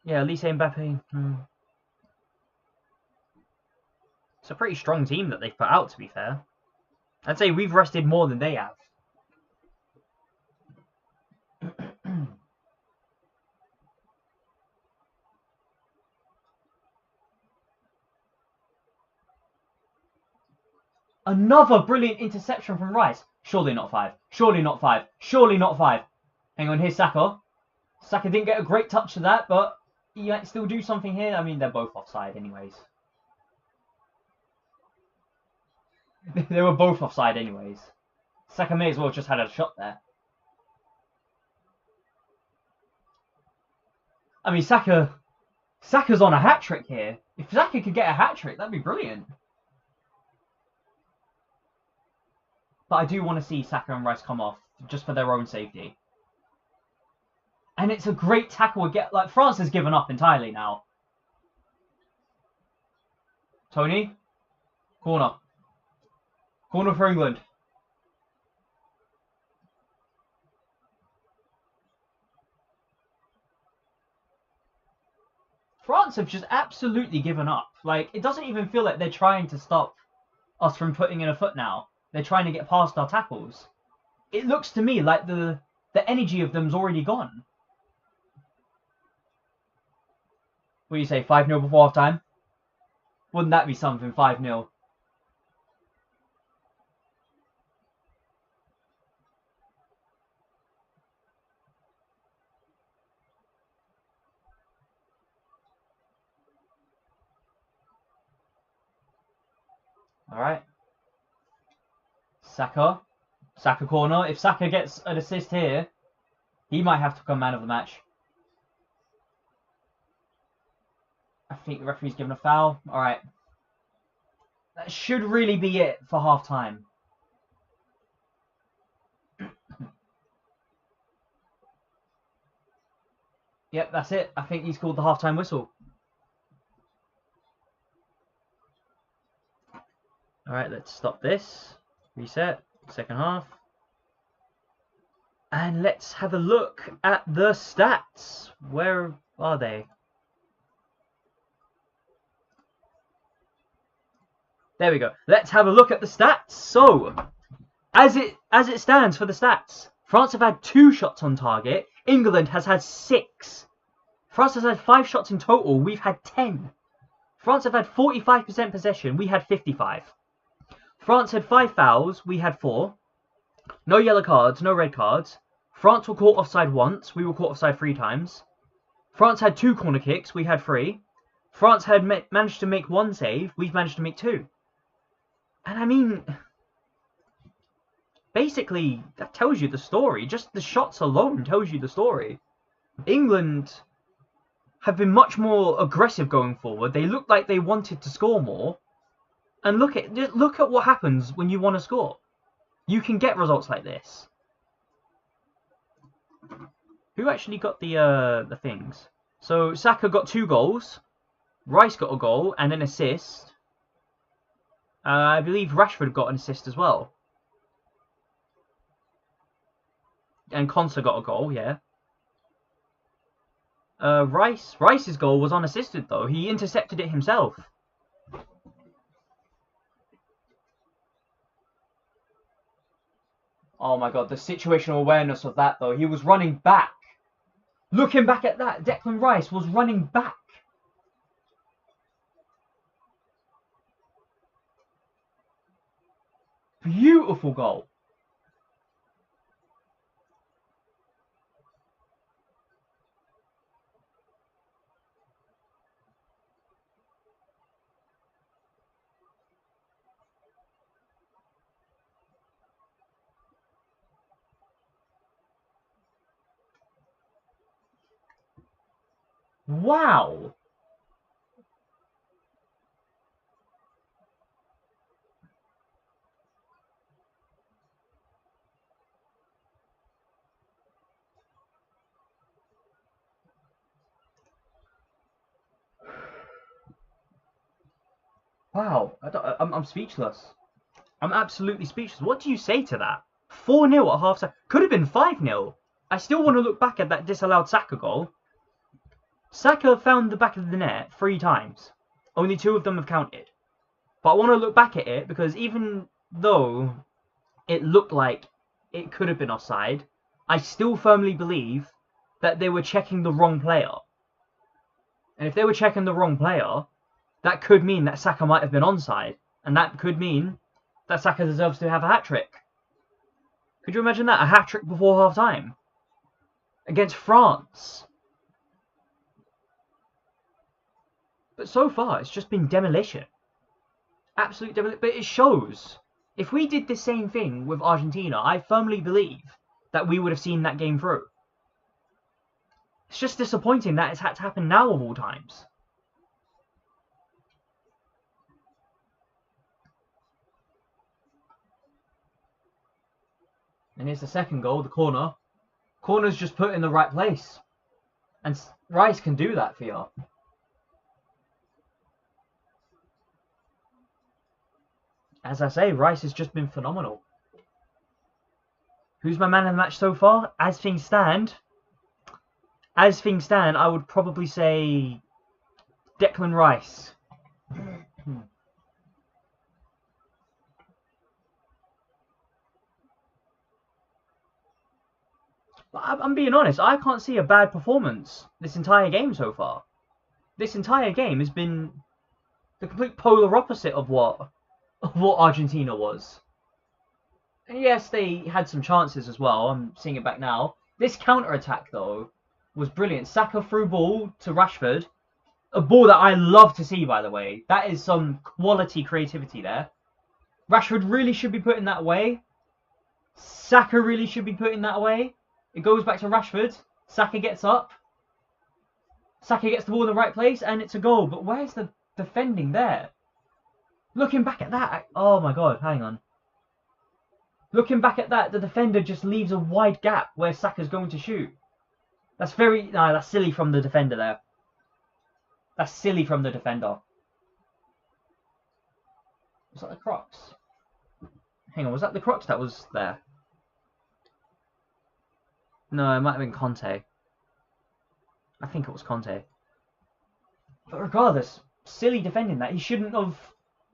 Yeah, Elise Mbappe. It's a pretty strong team that they've put out, to be fair. I'd say we've rested more than they have. Another brilliant interception from Rice. Surely not 5. Surely not 5. Surely not 5. Hang on, here's Saka. Saka didn't get a great touch to that, but he might still do something here. I mean, they're both offside anyways. They were both offside anyways. Saka may as well have just had a shot there. I mean, Saka's on a hat-trick here. If Saka could get a hat-trick, that'd be brilliant. But I do want to see Saka and Rice come off, just for their own safety. And it's a great tackle again. Like, France has given up entirely now. Tony. Corner. Corner for England. France have just absolutely given up. Like, it doesn't even feel like they're trying to stop us from putting in a foot now. They're trying to get past our tackles. It looks to me like the energy of them's already gone. What do you say, 5-0 before half time? Wouldn't that be something, 5-0? Alright. Saka corner. If Saka gets an assist here, he might have to become man of the match. I think the referee's given a foul. Alright. That should really be it for half time. Yep, that's it. I think he's called the half-time whistle. Alright, let's stop this. Reset. Second half. And let's have a look at the stats. Where are they? There we go. Let's have a look at the stats. So, as it stands for the stats, France have had 2 shots on target. England has had 6. France has had 5 shots in total. We've had 10. France have had 45% possession. We had 55. France had 5 fouls. We had 4. No yellow cards. No red cards. France were caught offside once. We were caught offside 3 times. France had 2 corner kicks. We had 3. France had managed to make 1 save. We've managed to make 2. And I mean, basically, that tells you the story. Just the shots alone tells you the story. England have been much more aggressive going forward. They looked like they wanted to score more. And look at what happens when you want to score. You can get results like this. Who actually got the things? So Saka got 2 goals. Rice got a goal and an assist. I believe Rashford got an assist as well. And Konsa got a goal, yeah. Rice's goal was unassisted though. He intercepted it himself. Oh my god, the situational awareness of that though. He was running back. Looking back at that, Declan Rice was running back. Beautiful goal. Wow. Wow. I'm speechless. I'm absolutely speechless. What do you say to that? 4-0 at half time. Could have been 5-0. I still want to look back at that disallowed Saka goal. Saka found the back of the net 3 times. Only 2 of them have counted. But I want to look back at it because even though it looked like it could have been offside, I still firmly believe that they were checking the wrong player. And if they were checking the wrong player, that could mean that Saka might have been onside. And that could mean that Saka deserves to have a hat-trick. Could you imagine that? A hat-trick before half-time? Against France. But so far, it's just been demolition. Absolute demolition. But it shows. If we did the same thing with Argentina, I firmly believe that we would have seen that game through. It's just disappointing that it's had to happen now of all times. And here's the second goal, the corner. Corner's just put in the right place. And Rice can do that for you. As I say, Rice has just been phenomenal. Who's my man of the match so far? As things stand, I would probably say Declan Rice. I'm being honest. I can't see a bad performance this entire game so far. This entire game has been the complete polar opposite of what Argentina was. And yes, they had some chances as well. I'm seeing it back now. This counter attack though was brilliant. Saka through ball to Rashford. A ball that I love to see, by the way. That is some quality creativity there. Rashford really should be putting that away. Saka really should be putting that away. It goes back to Rashford. Saka gets up. Saka gets the ball in the right place, and it's a goal. But where's the defending there? Looking back at that, oh my god, hang on. Looking back at that, the defender just leaves a wide gap where Saka's going to shoot. That's that's silly from the defender there. That's silly from the defender. Was that the Crocs? Hang on, was that the Crocs that was there? No, it might have been Conte. I think it was Conte. But regardless, silly defending that. He shouldn't have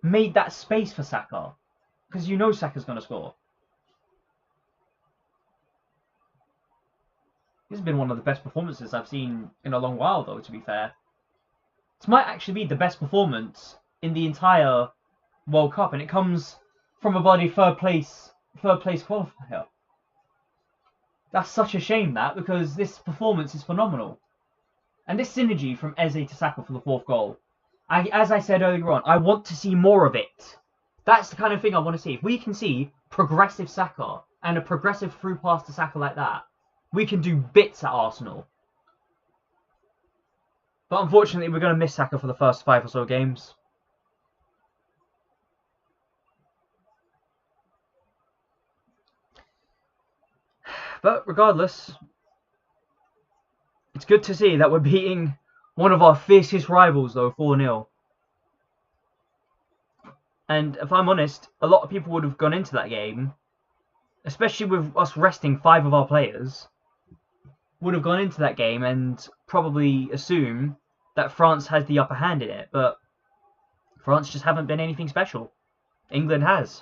made that space for Saka. Because you know Saka's going to score. This has been one of the best performances I've seen in a long while, though, to be fair. This might actually be the best performance in the entire World Cup, and it comes from a bloody third place qualifier. That's such a shame, that, because this performance is phenomenal. And this synergy from Eze to Saka for the fourth goal. As I said earlier on, I want to see more of it. That's the kind of thing I want to see. If we can see progressive Saka and a progressive through pass to Saka like that, we can do bits at Arsenal. But unfortunately, we're going to miss Saka for the first 5 or so games. But regardless, it's good to see that we're beating one of our fiercest rivals, though, 4-0. And if I'm honest, a lot of people would have gone into that game, especially with us resting 5 of our players, would have gone into that game and probably assume that France has the upper hand in it. But France just haven't been anything special. England has.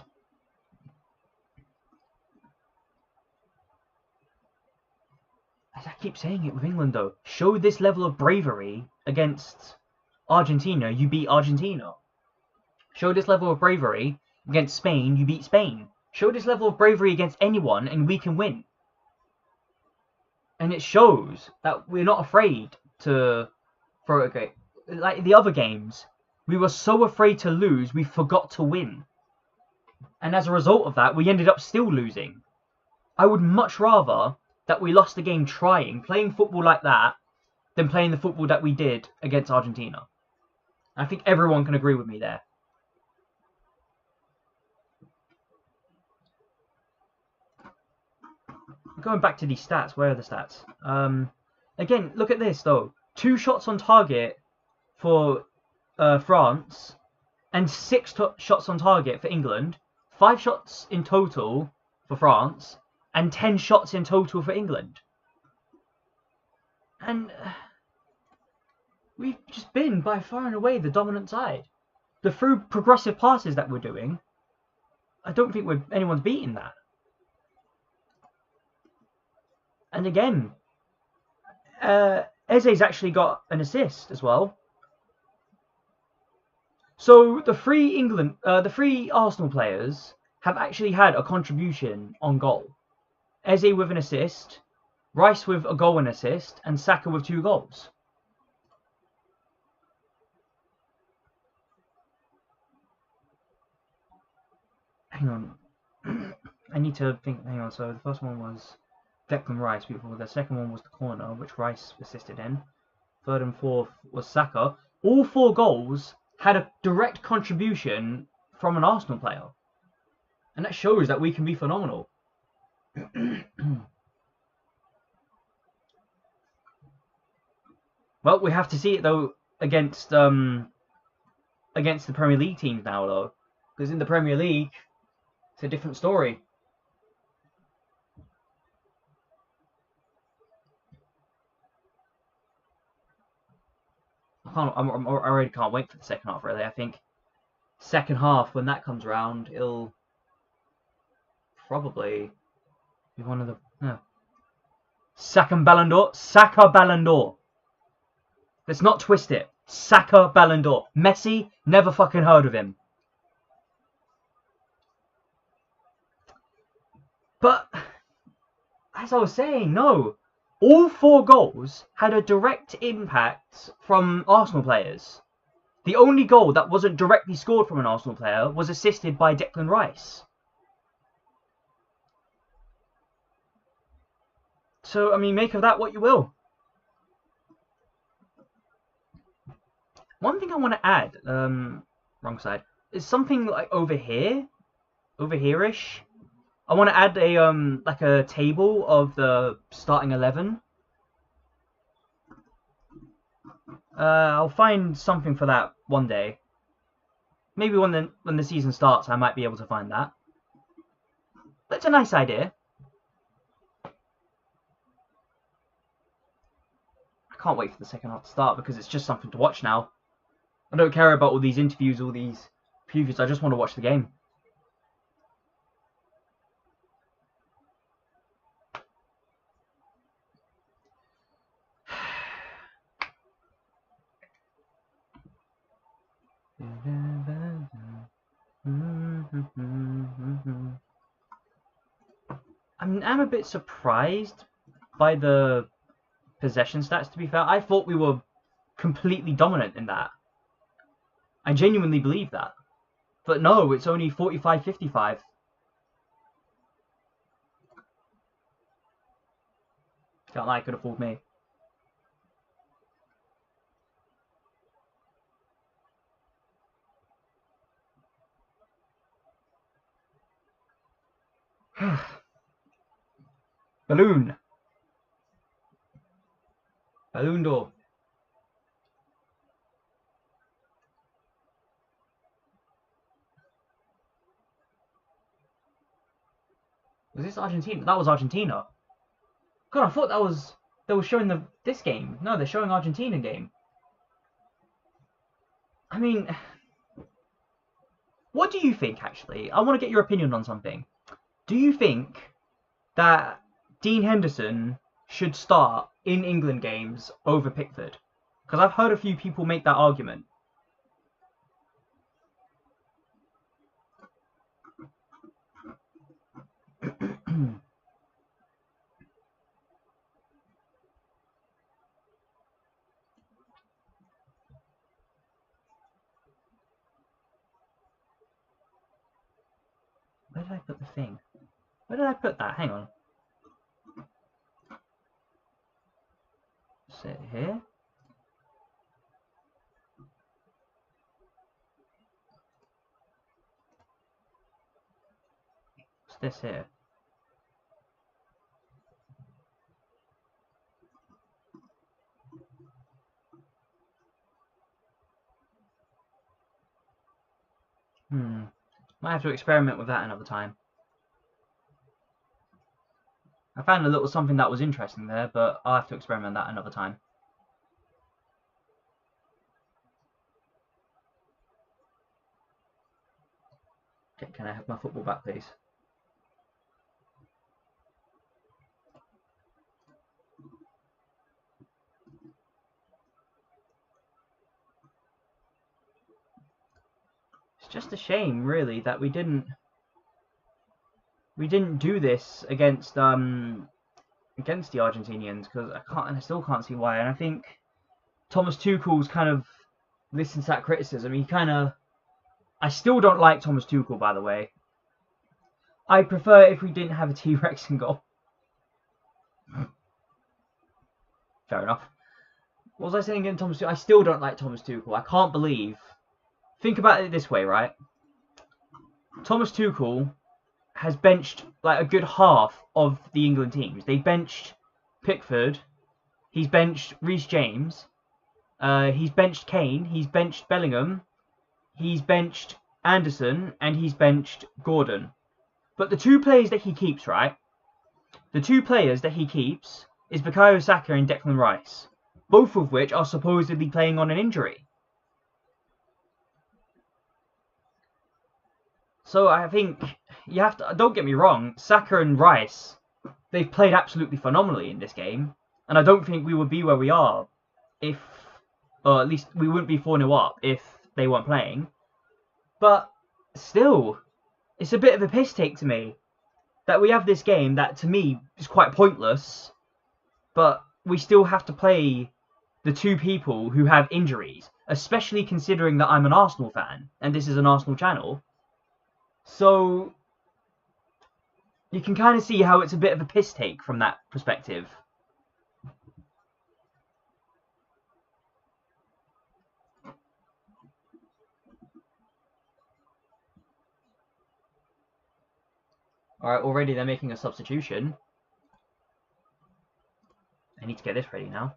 As I keep saying it with England, though, show this level of bravery against Argentina, you beat Argentina. Show this level of bravery against Spain, you beat Spain. Show this level of bravery against anyone, and we can win. And it shows that we're not afraid to throw it. Okay, like the other games, we were so afraid to lose, we forgot to win. And as a result of that, we ended up still losing. I would much rather that we lost the game playing football like that, than playing the football that we did against Argentina. I think everyone can agree with me there. Going back to these stats, where are the stats? Again, look at this though. 2 shots on target for France, and 6 shots on target for England. 5 shots in total for France, and 10 shots in total for England. And we've just been by far and away the dominant side. The through progressive passes that we're doing, I don't think anyone's beating that. And again, Eze's actually got an assist as well. So the 3 Arsenal players have actually had a contribution on goal. Eze with an assist, Rice with a goal and assist, and Saka with 2 goals. Hang on. I need to think. Hang on. So the first one was Declan Rice. Before the second one was the corner, which Rice assisted in. Third and fourth was Saka. All 4 goals had a direct contribution from an Arsenal player. And that shows that we can be phenomenal. Well, we have to see it though against the Premier League teams now though, because in the Premier League it's a different story. I already can't wait for the second half. Really, I think second half when that comes around, it'll probably be one of the Second Ballon d'Or. Saka Ballon d'Or. Let's not twist it. Saka Ballon d'Or. Messi, never fucking heard of him. But, as I was saying, no. All 4 goals had a direct impact from Arsenal players. The only goal that wasn't directly scored from an Arsenal player was assisted by Declan Rice. So, I mean, make of that what you will. One thing I want to add, wrong side, is something like over here-ish. I want to add a like a table of the starting 11. I'll find something for that one day. Maybe when the season starts, I might be able to find that. But it's a nice idea. I can't wait for the second half to start because it's just something to watch now. I don't care about all these interviews, all these previews. I just want to watch the game. I'm a bit surprised by the possession stats, to be fair. I thought we were completely dominant in that. I genuinely believe that. But no, it's only 45-55. Can't lie, could have fooled me. Balloon. Balloon d'Or. Was this Argentina? That was Argentina. God, I thought they were showing this game. No, they're showing Argentina game. I mean, what do you think, actually? I want to get your opinion on something. Do you think that Dean Henderson should start in England games over Pickford? Because I've heard a few people make that argument. Where did I put the thing? Where did I put that? Hang on. Sit here. What's this here? Might have to experiment with that another time. I found a little something that was interesting there, but I'll have to experiment that another time. Okay, can I have my football back, please? It's just a shame, really, that we didn't do this against the Argentinians, because I still can't see why. And I think Thomas Tuchel's kind of listened to that criticism. I still don't like Thomas Tuchel, by the way. I prefer if we didn't have a T-Rex in goal. Fair enough. What was I saying again, Thomas Tuchel? I still don't like Thomas Tuchel. I can't believe. Think about it this way, right? Thomas Tuchel has benched like a good half of the England teams. They benched Pickford. He's benched Reece James. He's benched Kane. He's benched Bellingham. He's benched Anderson. And he's benched Gordon. But the 2 players that he keeps, right? The 2 players that he keeps is Bukayo Saka and Declan Rice. Both of which are supposedly playing on an injury. So I think you have to, don't get me wrong, Saka and Rice, they've played absolutely phenomenally in this game, and I don't think we would be where we are if, or at least we wouldn't be 4-0 up if they weren't playing. But still, it's a bit of a piss take to me that we have this game that to me is quite pointless, but we still have to play the two people who have injuries, especially considering that I'm an Arsenal fan and this is an Arsenal channel. So you can kind of see how it's a bit of a piss take from that perspective. Alright, already they're making a substitution. I need to get this ready now.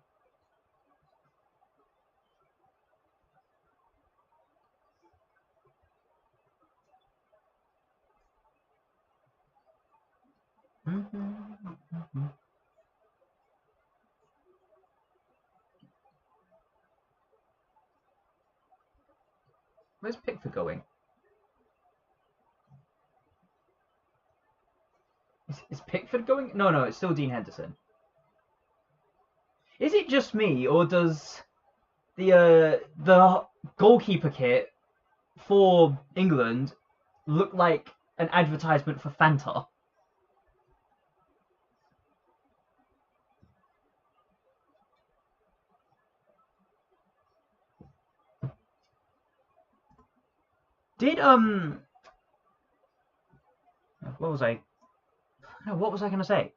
Where's Pickford going? Is Pickford going? No, it's still Dean Henderson. Is it just me, or does the goalkeeper kit for England look like an advertisement for Fanta? Did what was I going to say?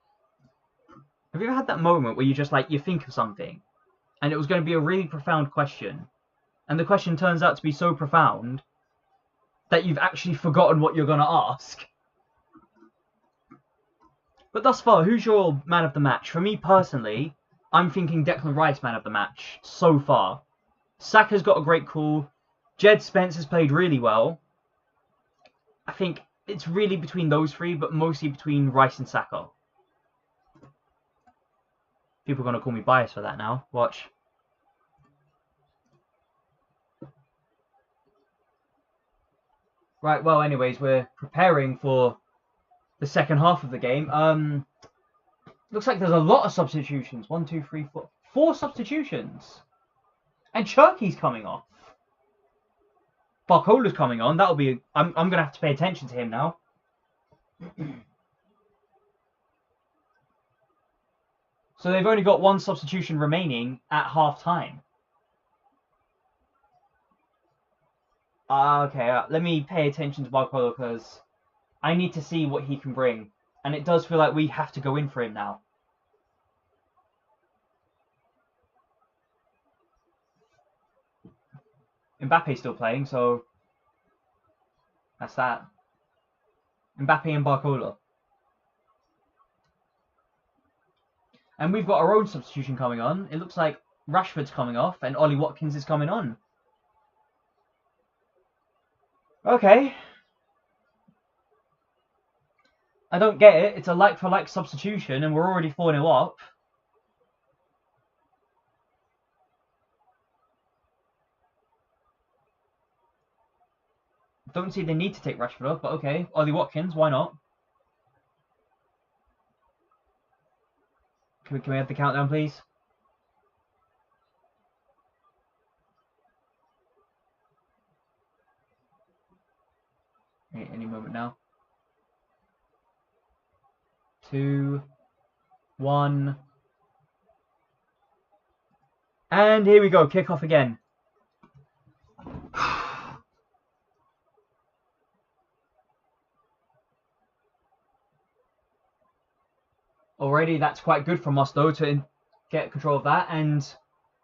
Have you ever had that moment where you just you think of something and it was going to be a really profound question, and the question turns out to be so profound that you've actually forgotten what you're going to ask? But thus far, who's your man of the match? For me personally, I'm thinking Declan Rice man of the match so far. Saka's got a great call. Jed Spence has played really well. I think it's really between those three, but mostly between Rice and Saka. People are going to call me biased for that now. Watch. Right, well, anyways, we're preparing for the second half of the game. Looks like there's a lot of substitutions. 1, 2, 3, 4. 4 substitutions. And Cherki's coming off. Barcola's coming on. That'll be... I'm going to have to pay attention to him now. So they've only got 1 substitution remaining at half-time. Okay, let me pay attention to Barcola because I need to see what he can bring. And it does feel like we have to go in for him now. Mbappe's still playing, so that's that. Mbappe and Barcola. And we've got our own substitution coming on. It looks like Rashford's coming off and Ollie Watkins is coming on. Okay. I don't get it. It's a like-for-like substitution and we're already 4-0 up. Don't see the need to take Rashford off, but okay. Ollie Watkins, why not? Can we have the countdown, please? Any moment now. 2, 1. And here we go. Kick off again. Already, that's quite good from us, though, to get control of that. And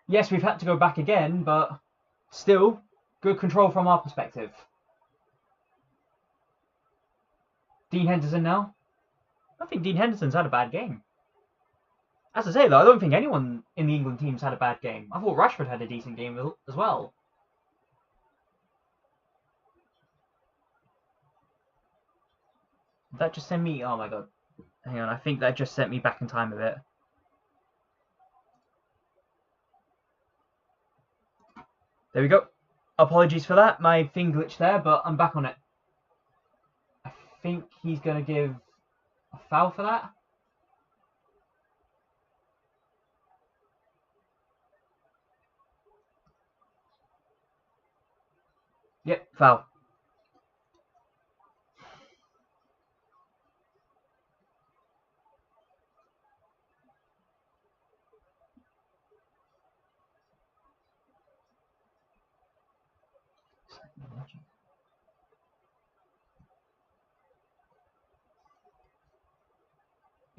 yes, we've had to go back again, but still, good control from our perspective. Dean Henderson now. I don't think Dean Henderson's had a bad game. As I say, though, I don't think anyone in the England team's had a bad game. I thought Rashford had a decent game as well. Did that just send me... Oh, my God. Hang on, I think that just sent me back in time a bit. There we go. Apologies for that. My thing glitched there, but I'm back on it. I think he's going to give a foul for that. Foul.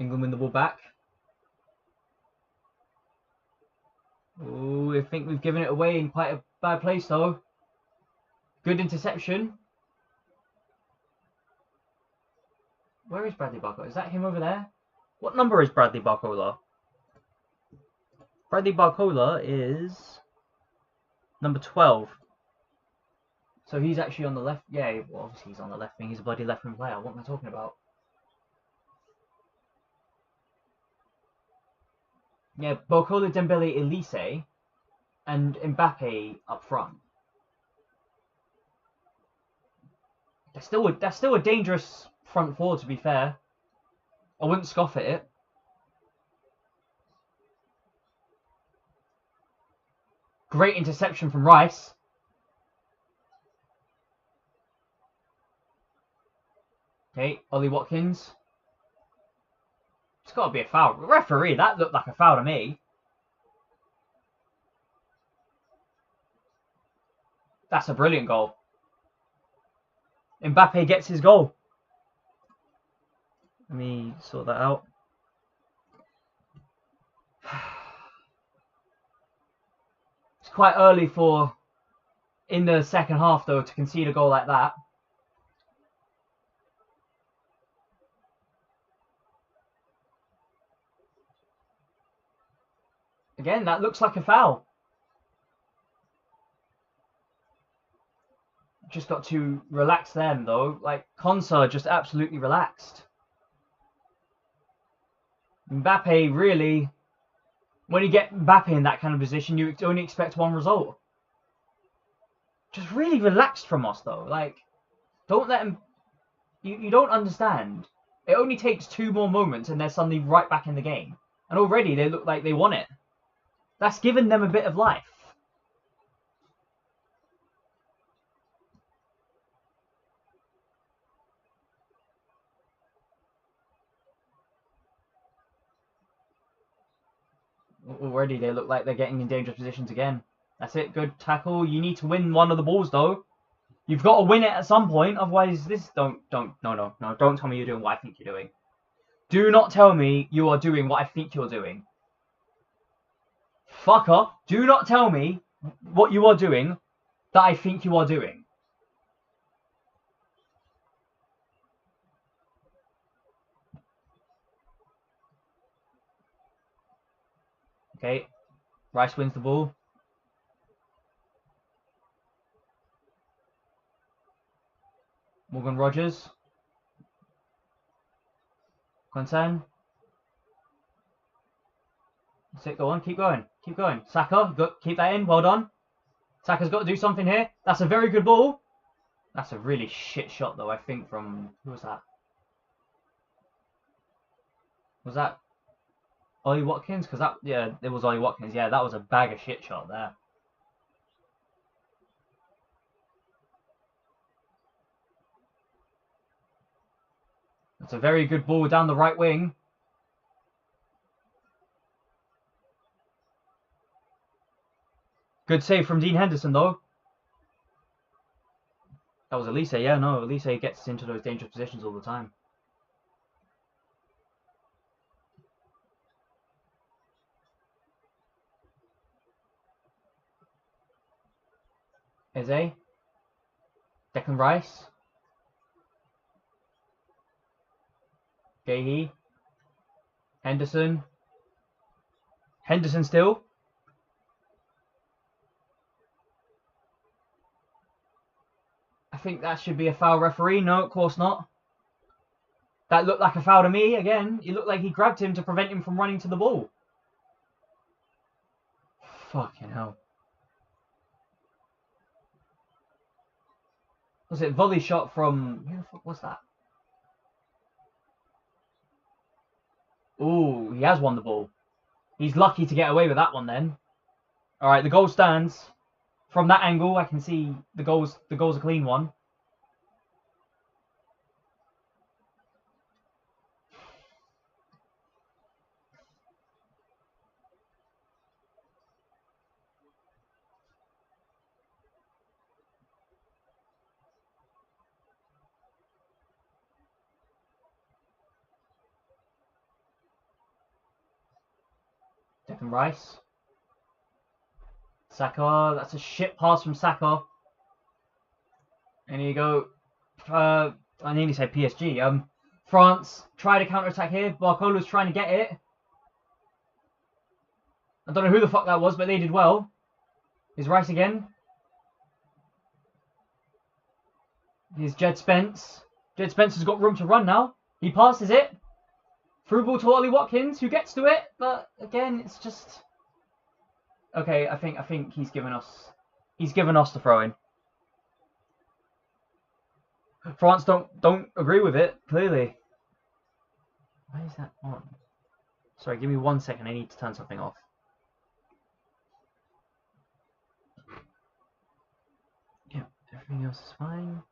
England win the ball back. Oh, I think we've given it away in quite a bad place though. Good interception. Where is Bradley Barcola? Is that him over there? What number is Bradley Barcola? Bradley Barcola is number 12. So he's actually on the left. Yeah, well, obviously he's on the left wing. He's a bloody left wing player. What am I talking about? Yeah, Barcola, Dembele, Elise, and Mbappe up front. That's still a dangerous front four, to be fair. I wouldn't scoff at it. Great interception from Rice. Okay, Ollie Watkins. It's got to be a foul. Referee, that looked like a foul to me. That's a brilliant goal. Mbappe gets his goal. Let me sort that out. It's quite early for in the second half, though, to concede a goal like that. Again, that looks like a foul. Just got to relax them, though. Like, Konsa just absolutely relaxed. Mbappe, really, when you get Mbappe in that kind of position, you only expect one result. Just really relaxed from us, though. Like, don't let him... You don't understand. It only takes 2 more moments and they're suddenly right back in the game. And already they look like they won it. That's given them a bit of life. Already they look like they're getting in dangerous positions again. That's it. Good tackle. You need to win one of the balls, though. You've got to win it at some point. Otherwise, no. Don't tell me you're doing what I think you're doing. Do not tell me you are doing what I think you're doing. Fucker, do not tell me what you are doing that I think you are doing. Okay, Rice wins the ball. Morgan Rogers. Quintan. That's it, go on, keep going. Keep going. Saka, keep that in, well done. Saka's got to do something here. That's a very good ball. That's a really shit shot, though, I think, from... Who was that? Was that Ollie Watkins? Because that... Yeah, it was Ollie Watkins. Yeah, that was a bag of shit shot there. That's a very good ball down the right wing. Good save from Dean Henderson, though. That was Elise, yeah, no, Elise gets into those dangerous positions all the time. Eze. Declan Rice. Gahey. Henderson. Henderson still. I think that should be a foul, referee. No, of course not. That looked like a foul to me. Again, it looked like he grabbed him to prevent him from running to the ball. Fucking hell. Was it volley shot from... Who the fuck was that? Ooh, he has won the ball. He's lucky to get away with that one then. Alright, the goal stands. From that angle, I can see the goal's a clean one. Declan Rice. Saka, that's a shit pass from Saka. And here you go. I nearly said PSG. France tried a counter-attack here. Barcola's trying to get it. I don't know who the fuck that was, but they did well. Here's Rice again. Here's Jed Spence. Jed Spence has got room to run now. He passes it. Through ball to Ollie Watkins, who gets to it, but again, it's just okay. I think he's given us the throw in. France don't agree with it, clearly. Why is that on? Sorry, give me 1 second. I need to turn something off. Yeah, everything else is fine.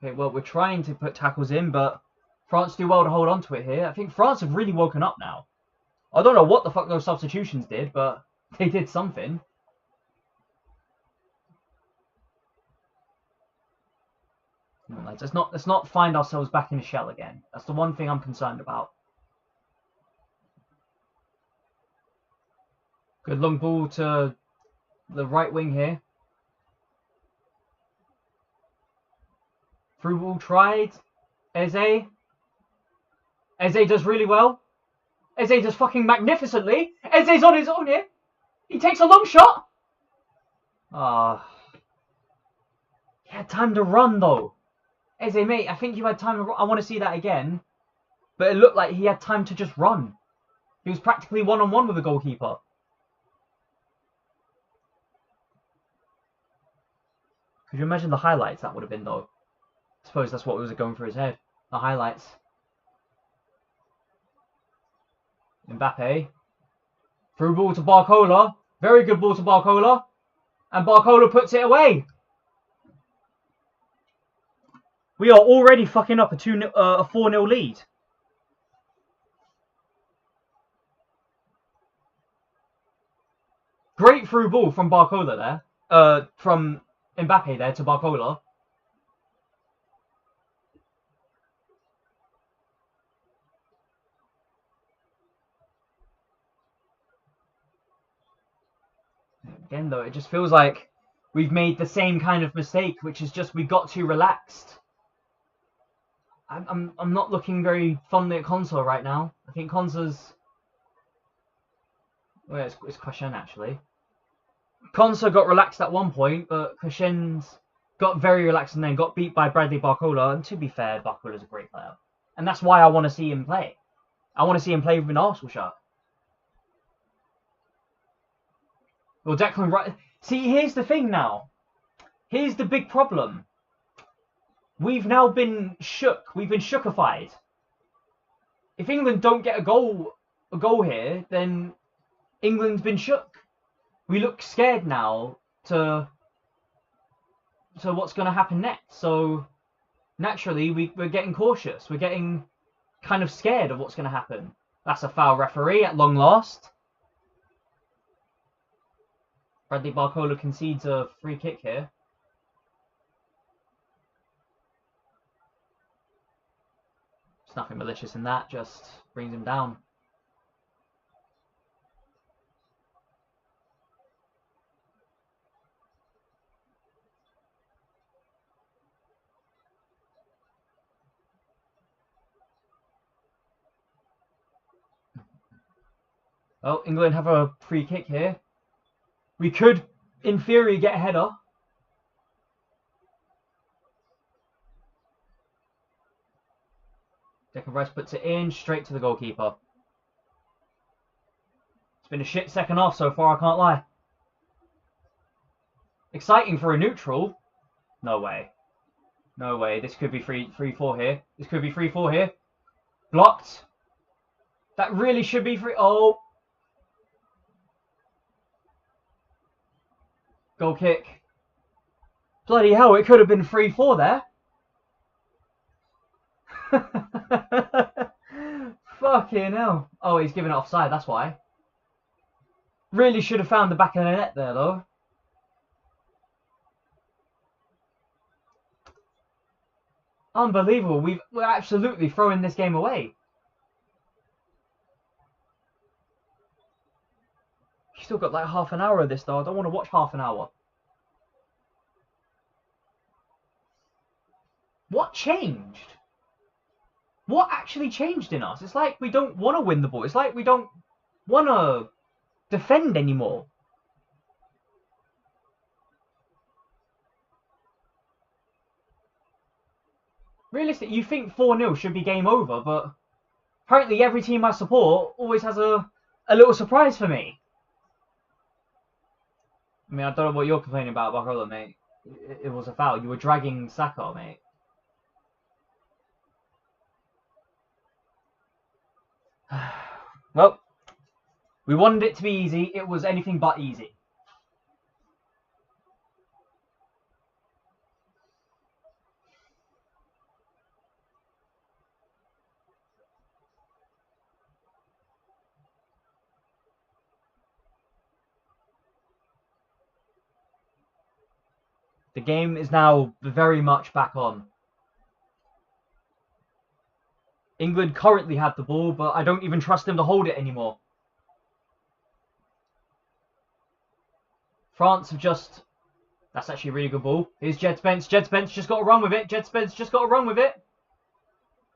Okay, well, we're trying to put tackles in, but France do well to hold on to it here. I think France have really woken up now. I don't know what the fuck those substitutions did, but they did something. Come on, lads. Let's not find ourselves back in the shell again. That's the one thing I'm concerned about. Good long ball to the right wing here. Through ball tried. Eze. Eze does really well. Eze does fucking magnificently. Eze's on his own here. He takes a long shot. Ah. He had time to run though. Eze, mate, I think you had time to run. I want to see that again. But it looked like he had time to just run. He was practically one-on-one with the goalkeeper. Could you imagine the highlights that would have been though? I suppose that's what was going through his head. The highlights. Mbappe. Through ball to Barcola. Very good ball to Barcola. And Barcola puts it away. We are already fucking up a 4-0 lead. Great through ball from Barcola there. From Mbappe there to Barcola. Again, though, it just feels like we've made the same kind of mistake, which is just we got too relaxed. I'm not looking very fondly at Konsa right now. I think Konsa's... Well, it's Koscielny, actually. Konsa got relaxed at one point, but Koscielny's got very relaxed and then got beat by Bradley Barcola. And to be fair, Barcola's a great player. And that's why I want to see him play. I want to see him play with an Arsenal shirt. Well, Declan Rice... See, here's the thing now. Here's the big problem. We've now been shook. We've been shookified. If England don't get a goal here, then England's been shook. We look scared now to what's going to happen next. So naturally, we're getting cautious. We're getting kind of scared of what's going to happen. That's a foul, referee, at long last. Bradley Barcola concedes a free kick here. There's nothing malicious in that, just brings him down. Well, England have a free kick here. We could, in theory, get a header. Declan Rice puts it in, straight to the goalkeeper. It's been a shit second half so far, I can't lie. Exciting for a neutral. No way. No way. This could be 3-4 here. This could be 3-4 here. Blocked. That really should be 3. Oh. Goal kick. Bloody hell, it could have been 3-4 there. Fucking hell. Oh, he's giving it offside, that's why. Really should have found the back of the net there, though. Unbelievable. We're absolutely throwing this game away. We've still got like half an hour of this, though. I don't want to watch half an hour. What changed? What actually changed in us? It's like we don't want to win the ball. It's like we don't want to defend anymore. Realistically, you think 4-0 should be game over, but apparently every team I support always has a little surprise for me. I mean, I don't know what you're complaining about, Barcola, mate. It was a foul. You were dragging Saka, mate. Well, we wanted it to be easy. It was anything but easy. The game is now very much back on. England currently have the ball, but I don't even trust them to hold it anymore. France have just... That's actually a really good ball. Here's Jed Spence. Jed Spence just got to run with it. Jed Spence just got to run with it.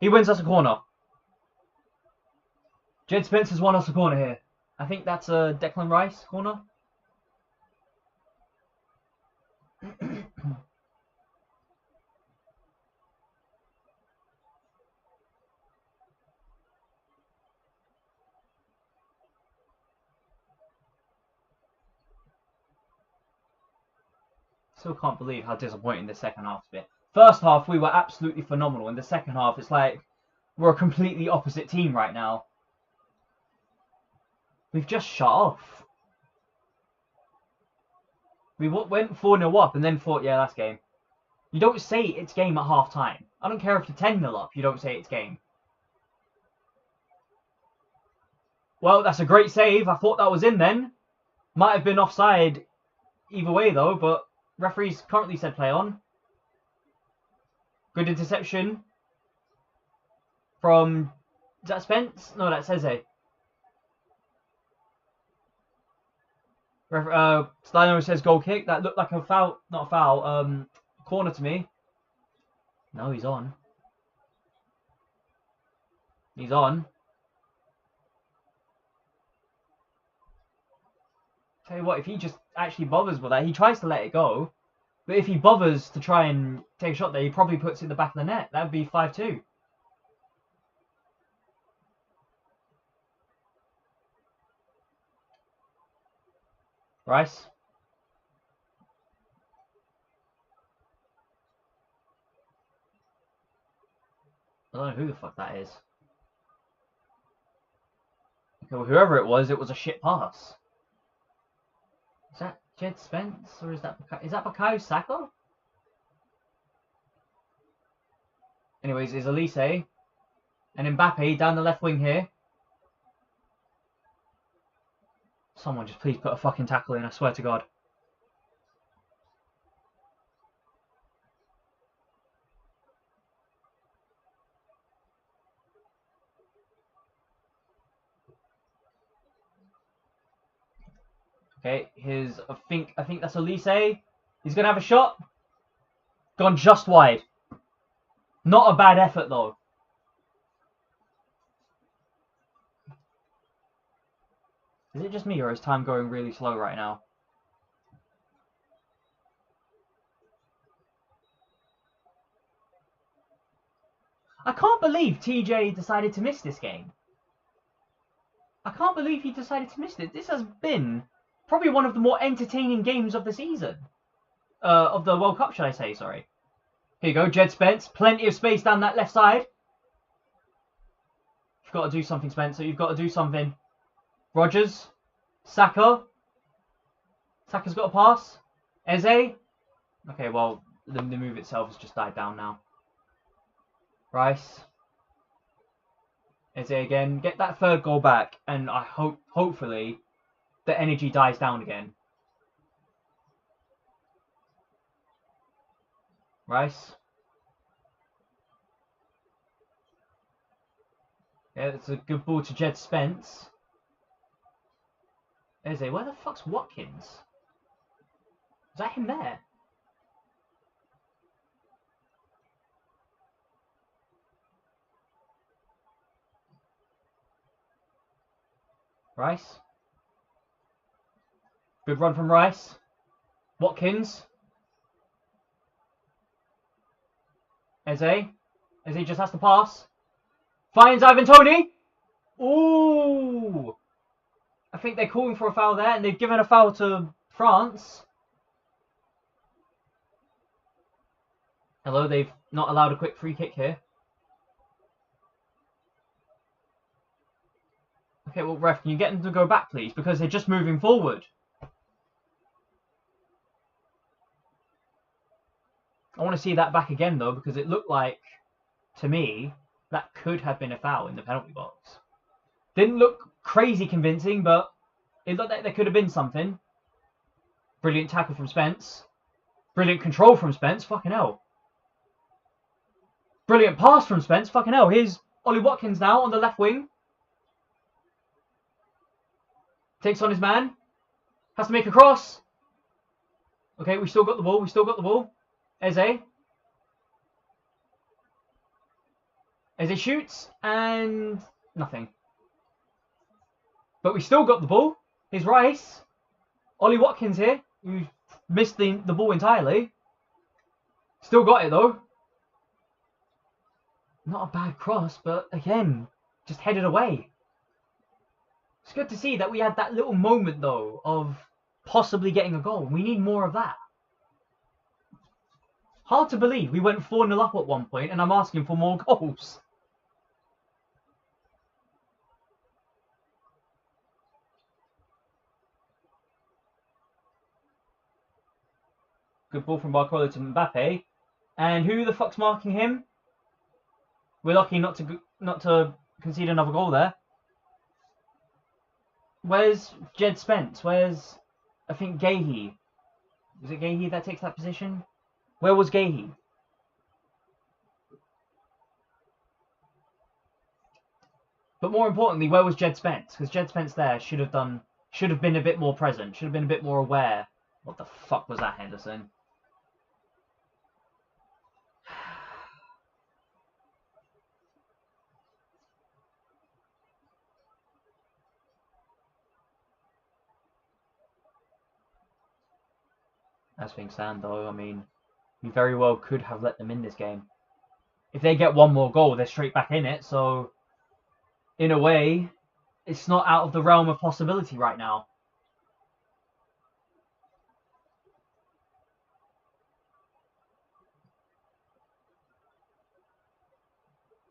He wins us a corner. Jed Spence has won us a corner here. I think that's a Declan Rice corner. Still can't believe how disappointing the second half's been. First half, we were absolutely phenomenal. In the second half, it's like we're a completely opposite team right now. We've just shut off. We went 4-0 up and then thought, yeah, that's game. You don't say it's game at half time. I don't care if you're 10-0 up, you don't say it's game. Well, that's a great save. I thought that was in then. Might have been offside either way, though, but referees currently said play on. Good interception from... Is that Spence? No, that's Eze. Stino says goal kick. That looked like a foul. Not a foul. Corner to me. No, he's on. He's on. Tell you what, if he just actually bothers with that, he tries to let it go. But if he bothers to try and take a shot there, he probably puts it in the back of the net. That would be 5-2. Rice. I don't know who the fuck that is. Okay, well, whoever it was a shit pass. Is that Jed Spence or is that Bukayo Saka? Anyways, it's Elise and Mbappe down the left wing here. Someone just please put a fucking tackle in, I swear to God. Okay, here's I think that's Elise. He's gonna have a shot. Gone just wide. Not a bad effort though. Is it just me or is time going really slow right now? I can't believe TJ decided to miss this game. I can't believe he decided to miss it. This has been probably one of the more entertaining games of the season. Of the World Cup, should I say, sorry. Here you go, Jed Spence. Plenty of space down that left side. You've got to do something, Spencer. You've got to do something. Rogers. Saka. Saka's got a pass. Eze. Okay, well, the move itself has just died down now. Rice. Eze again. Get that third goal back, and I hope, hopefully, the energy dies down again. Rice. Yeah, it's a good ball to Jed Spence. Eze, where the fuck's Watkins? Is that him there? Rice. Good run from Rice. Watkins. Eze. Eze just has to pass. Finds Ivan Toney. Ooh. I think they're calling for a foul there, and they've given a foul to France. Hello, they've not allowed a quick free kick here. Okay, well, ref, can you get them to go back, please? Because they're just moving forward. I want to see that back again, though, because it looked like, to me, that could have been a foul in the penalty box. Didn't look crazy convincing, but it looked like there could have been something. Brilliant tackle from Spence. Brilliant control from Spence. Fucking hell. Brilliant pass from Spence. Fucking hell. Here's Ollie Watkins now on the left wing. Takes on his man. Has to make a cross. Okay, we still got the ball. We still got the ball. Eze. Eze shoots and nothing. But we still got the ball. Here's Rice. Ollie Watkins here, who missed the ball entirely. Still got it though. Not a bad cross, but again, just headed away. It's good to see that we had that little moment though of possibly getting a goal. We need more of that. Hard to believe we went 4-0 up at one point and I'm asking for more goals. Good ball from Barcola to Mbappe. And who the fuck's marking him? We're lucky not to concede another goal there. Where's Jed Spence? Where's, I think, Gahey? Was it Gahey that takes that position? Where was Gahey? But more importantly, where was Jed Spence? Because Jed Spence there should have been a bit more present, should have been a bit more aware. What the fuck was that, Henderson? As things stand, though, I mean, we very well could have let them in this game. If they get one more goal, they're straight back in it. So, in a way, it's not out of the realm of possibility right now.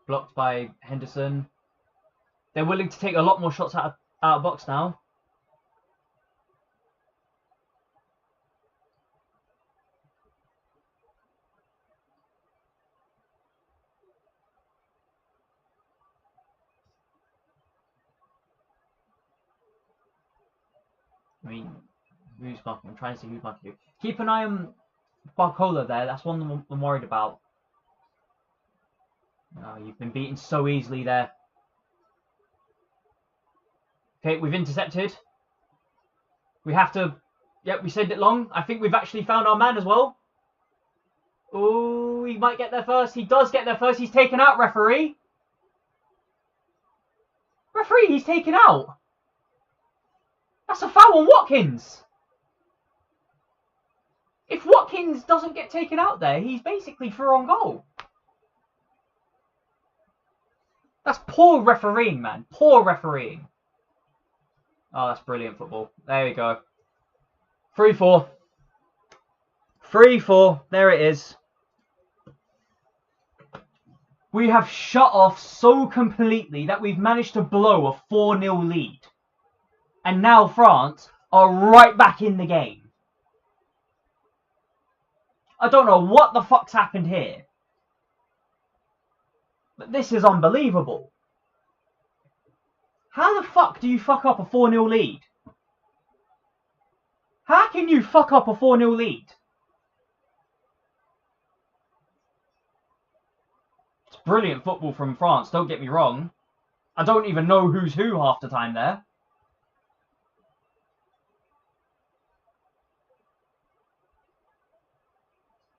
Blocked by Henderson. They're willing to take a lot more shots out of box now. I mean, who's marking? I'm trying to see who's marking who. Keep an eye on Barcola there. That's one I'm worried about. Oh, you've been beaten so easily there. Okay, we've intercepted. We have to... Yep, we send it long. I think we've actually found our man as well. Oh, he might get there first. He does get there first. He's taken out, referee. Referee, he's taken out. That's a foul on Watkins. If Watkins doesn't get taken out there, he's basically through on goal. That's poor refereeing, man. Poor refereeing. Oh, that's brilliant football. There we go. 3-4. 3-4. There it is. We have shut off so completely that we've managed to blow a 4-0 lead. And now France are right back in the game. I don't know what the fuck's happened here. But this is unbelievable. How the fuck do you fuck up a 4-0 lead? How can you fuck up a 4-0 lead? It's brilliant football from France, don't get me wrong. I don't even know who's who half the time there.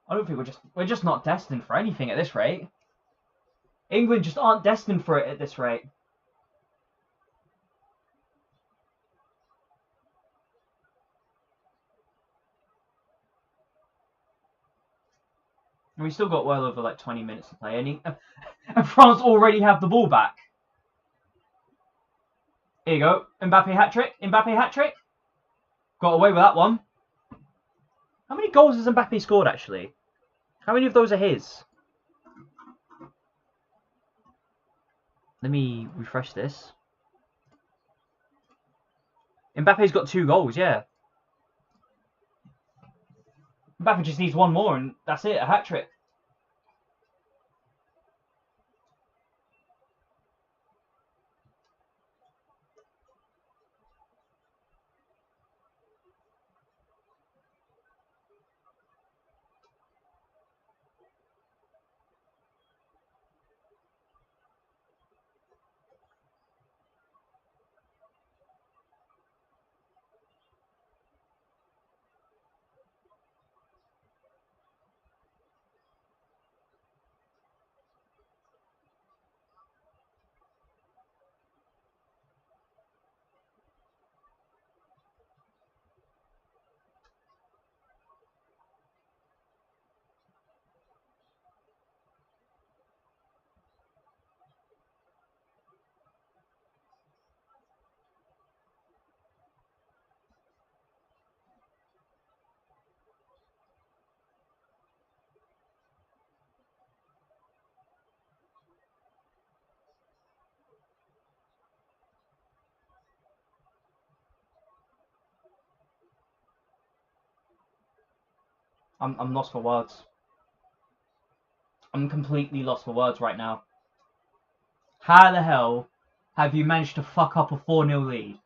I don't think we're just not destined for anything at this rate. England just aren't destined for it at this rate. And we still got well over like 20 minutes to play, and France already have the ball back. Here you go, Mbappe hat-trick, Mbappe hat-trick. Got away with that one. How many goals has Mbappe scored actually? How many of those are his? Let me refresh this. Mbappe's got 2 goals, yeah. Mbappe just needs 1 more and that's it, a hat-trick. I'm lost for words. I'm completely lost for words right now. How the hell have you managed to fuck up a 4-0 lead?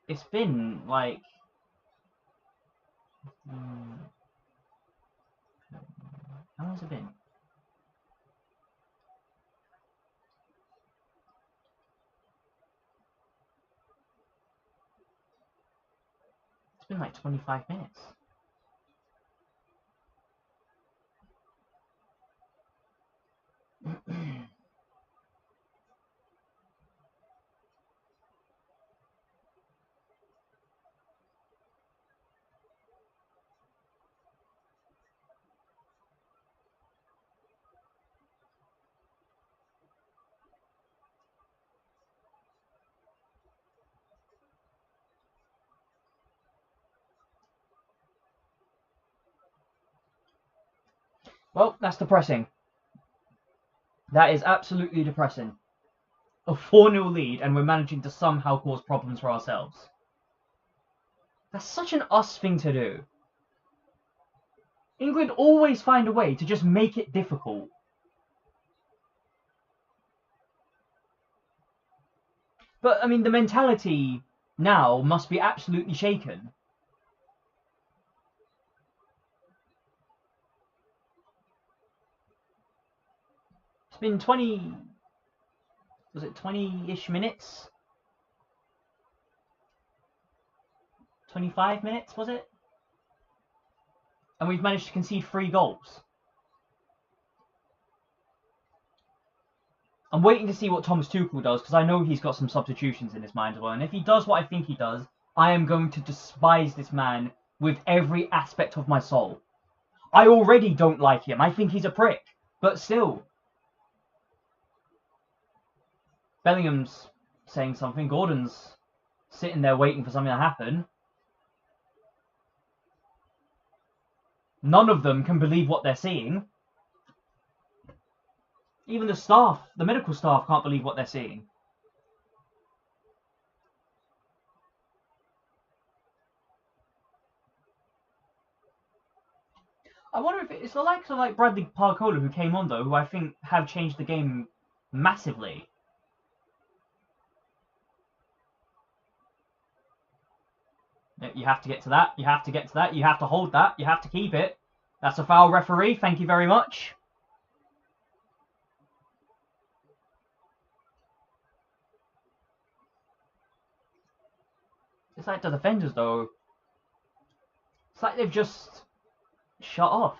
It's been like... How long has it been? It's been like 25 minutes. Well, that's depressing. That is absolutely depressing. A 4-0 lead and we're managing to somehow cause problems for ourselves. That's such an us thing to do. England always find a way to just make it difficult. But, I mean, the mentality now must be absolutely shaken. It's been 20... Was it 20-ish minutes? 25 minutes, was it? And we've managed to concede 3 goals. I'm waiting to see what Thomas Tuchel does, because I know he's got some substitutions in his mind as well. And if he does what I think he does, I am going to despise this man with every aspect of my soul. I already don't like him. I think he's a prick. But still. Bellingham's saying something. Gordon's sitting there waiting for something to happen. None of them can believe what they're seeing. Even the staff, the medical staff, can't believe what they're seeing. I wonder if it's the likes of like Bradley Parkola who came on though, who I think have changed the game massively. You have to get to that. You have to get to that. You have to hold that. You have to keep it. That's a foul, referee. Thank you very much. It's like the defenders though. It's like they've just shut off.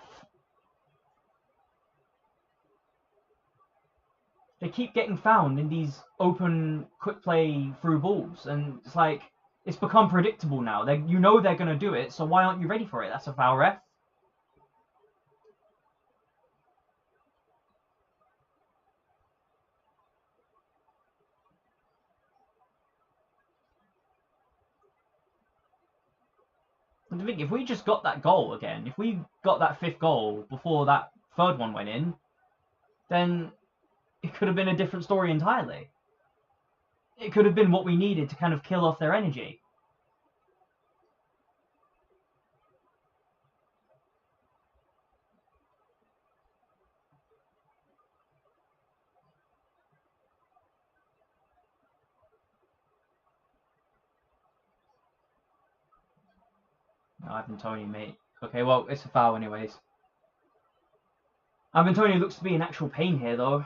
They keep getting found in these open, quick play through balls, and it's like it's become predictable now. You know they're going to do it, so why aren't you ready for it? That's a foul, ref. And I think if we just got that goal again, if we got that 5th goal before that 3rd one went in, then it could have been a different story entirely. It could have been what we needed to kind of kill off their energy. No, Ivan Toney, mate. Okay, well, it's a foul anyways. Ivan Toney looks to be in actual pain here, though.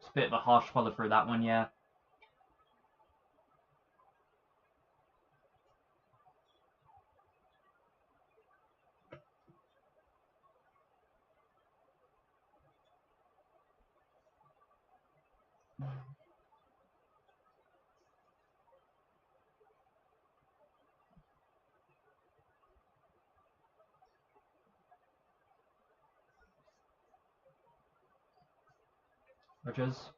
It's a bit of a harsh follow through that one, yeah. Rodgers.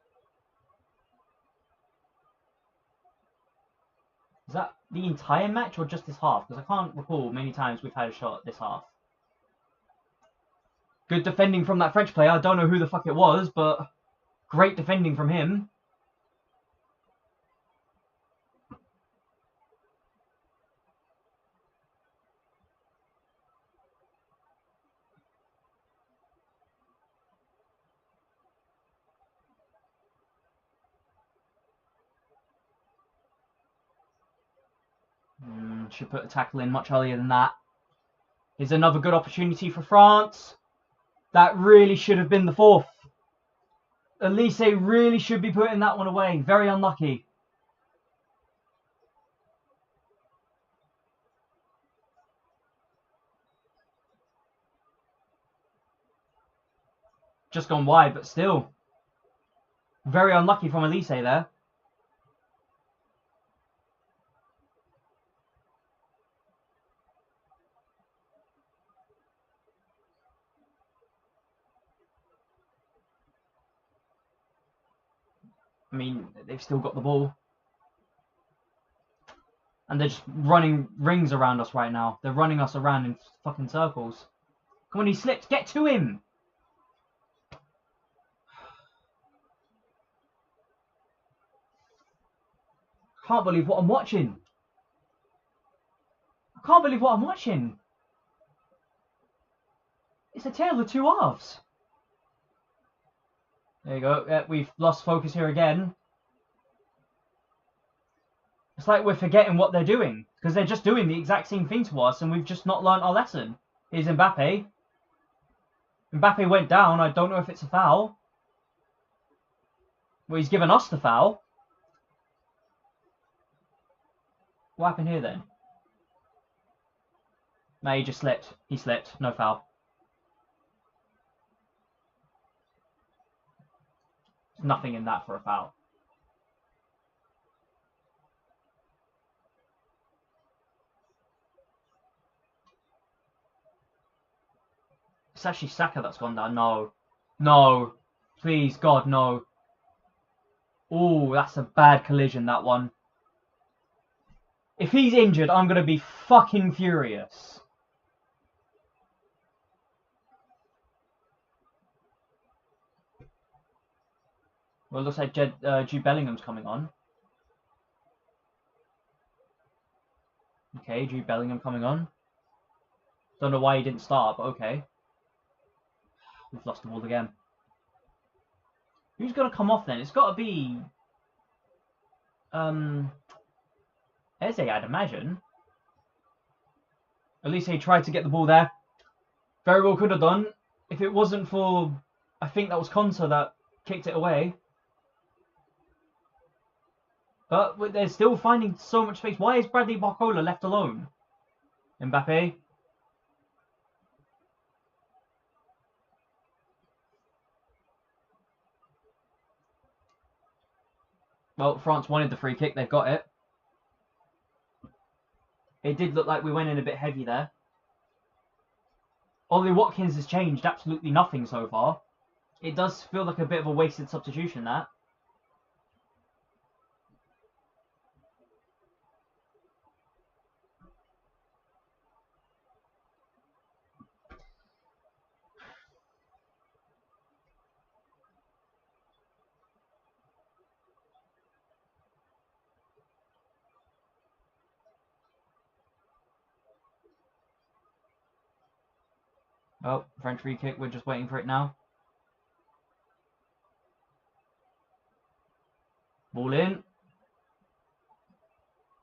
Is that the entire match or just this half? Because I can't recall many times we've had a shot this half. Good defending from that French player. I don't know who the fuck it was, but great defending from him. Should put a tackle in much earlier than that. Here's another good opportunity for France. That really should have been the 4th. Elise really should be putting that one away. Very unlucky. Just gone wide, but still. Very unlucky from Elise there. I mean, they've still got the ball. And they're just running rings around us right now. They're running us around in fucking circles. Come on, he slipped. Get to him! Can't believe what I'm watching. I can't believe what I'm watching. It's a tale of two halves. There you go. Yeah, we've lost focus here again. It's like we're forgetting what they're doing. Because they're just doing the exact same thing to us and we've just not learned our lesson. Here's Mbappe. Mbappe went down. I don't know if it's a foul. Well, he's given us the foul. What happened here then? No, he just slipped. He slipped. No foul. There's nothing in that for a foul. It's actually Saka that's gone down. No. No. Please, God, no. Oh, that's a bad collision, that one. If he's injured, I'm going to be fucking furious. Well, it looks like Jude Bellingham's coming on. Okay, Jude Bellingham coming on. Don't know why he didn't start, but okay. We've lost the ball again. Who's going to come off then? It's got to be... Eze, I'd imagine. At least he tried to get the ball there. Very well could have done. If it wasn't for... I think that was Konsa that kicked it away. But they're still finding so much space. Why is Bradley Barcola left alone? Mbappe. Well, France wanted the free kick. They've got it. It did look like we went in a bit heavy there. Ollie Watkins has changed absolutely nothing so far. It does feel like a bit of a wasted substitution, that. Oh, French free kick. We're just waiting for it now. Ball in.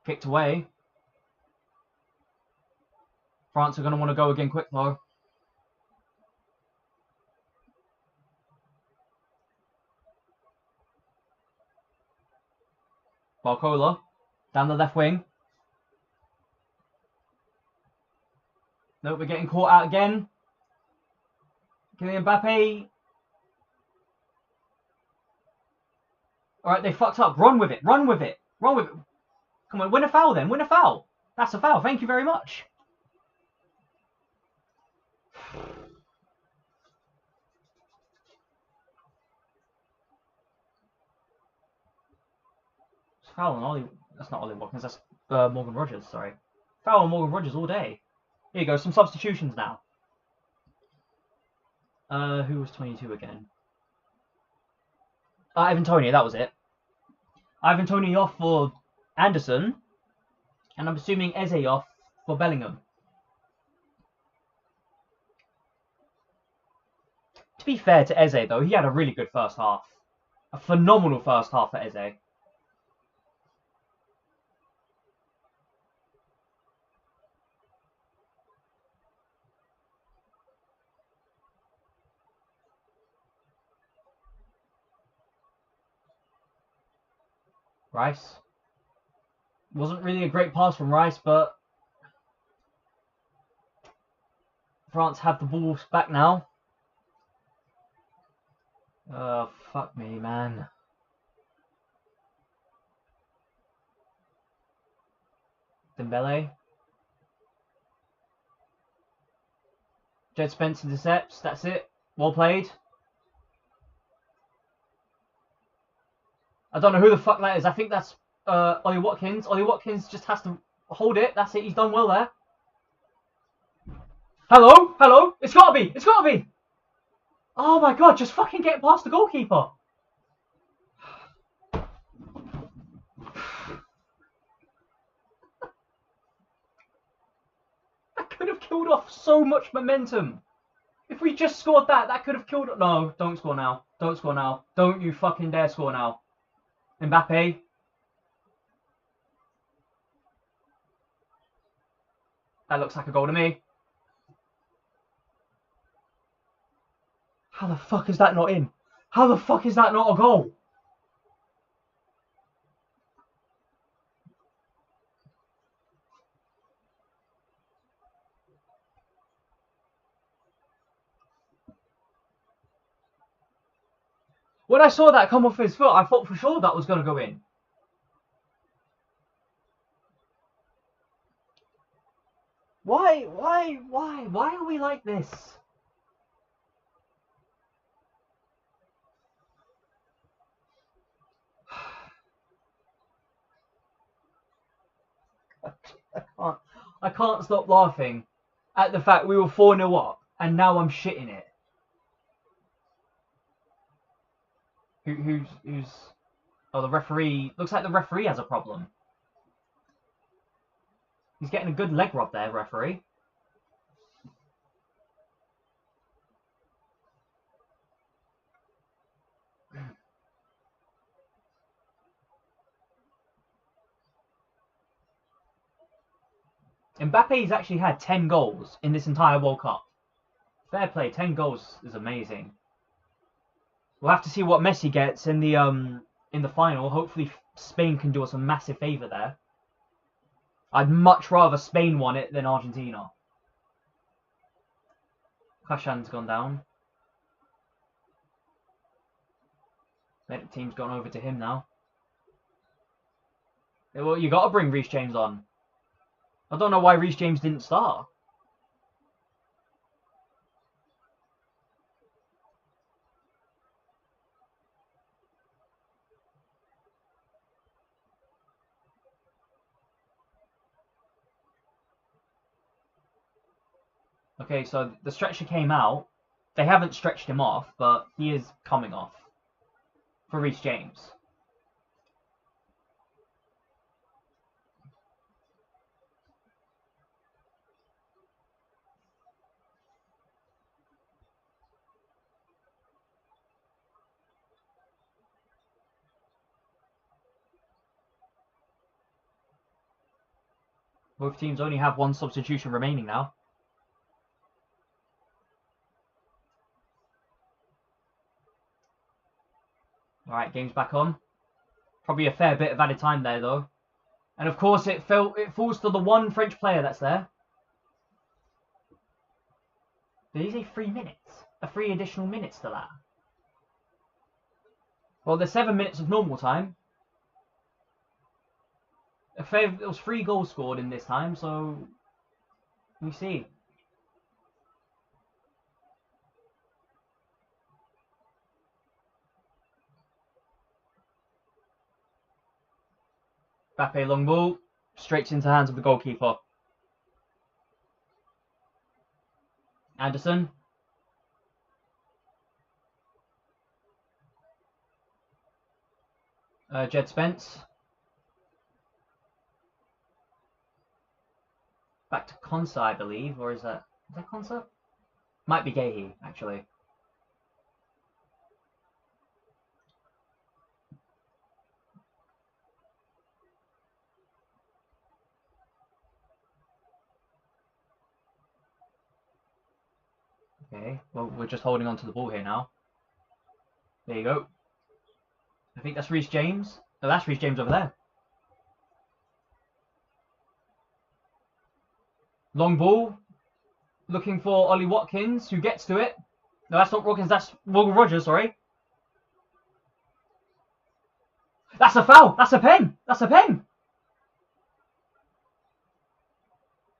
Kicked away. France are going to want to go again quick, though. Barcola. Down the left wing. Nope, we're getting caught out again. Kylian Mbappe. Alright, they fucked up. Run with it. Run with it. Run with it. Come on, win a foul then. Win a foul. That's a foul. Thank you very much. It's foul on Ollie. That's not Ollie Watkins. That's Morgan Rogers. Sorry. Foul on Morgan Rogers all day. Here you go. Some substitutions now. Who was 22 again? Ivan Toney. That was it. Ivan Toney off for Anderson. And I'm assuming Eze off for Bellingham. To be fair to Eze, though, he had a really good first half. A phenomenal first half for Eze. Rice. Wasn't really a great pass from Rice, but France have the ball back now. Fuck me, man. Dembele. Jed Spence intercepts. That's it. Well played. I don't know who the fuck that is. I think that's Ollie Watkins. Ollie Watkins just has to hold it. That's it. He's done well there. Hello? Hello? It's gotta be. It's gotta be. Oh my god, just fucking get past the goalkeeper. That could have killed off so much momentum. If we just scored that, that could have killed... No, don't score now. Don't score now. Don't you fucking dare score now. Mbappe. That looks like a goal to me. How the fuck is that not in? How the fuck is that not a goal? When I saw that come off his foot, I thought for sure that was going to go in. Why are we like this? I can't stop laughing at the fact we were 4-0 up and now I'm shitting it. Who's... Oh, the referee... Looks like the referee has a problem. He's getting a good leg rub there, referee. Mbappe's actually had 10 goals in this entire World Cup. Fair play, 10 goals is amazing. We'll have to see what Messi gets in the final. Hopefully Spain can do us a massive favour there. I'd much rather Spain won it than Argentina. Kashan's gone down. The team's gone over to him now. Well, you got to bring Reece James on. I don't know why Reece James didn't start. Okay, so the stretcher came out. They haven't stretched him off, but he is coming off for Reece James. Both teams only have one substitution remaining now. Alright, game's back on. Probably a fair bit of added time there, though. And of course, it falls to the one French player that's there. Did he say 3 minutes? 3 additional minutes to that? Well, there's 7 minutes of normal time. There was 3 goals scored in this time, so we see. Mbappe long ball, straight into the hands of the goalkeeper. Anderson. Jed Spence. Back to Konsa, I believe, or is that Konsa? Might be Guéhi, actually. Okay, well, we're just holding on to the ball here now. There you go. I think that's Reece James. No, that's Reece James over there. Long ball. Looking for Ollie Watkins, who gets to it. No, that's not Watkins, that's Morgan Rogers, sorry. That's a foul! That's a pen! That's a pen!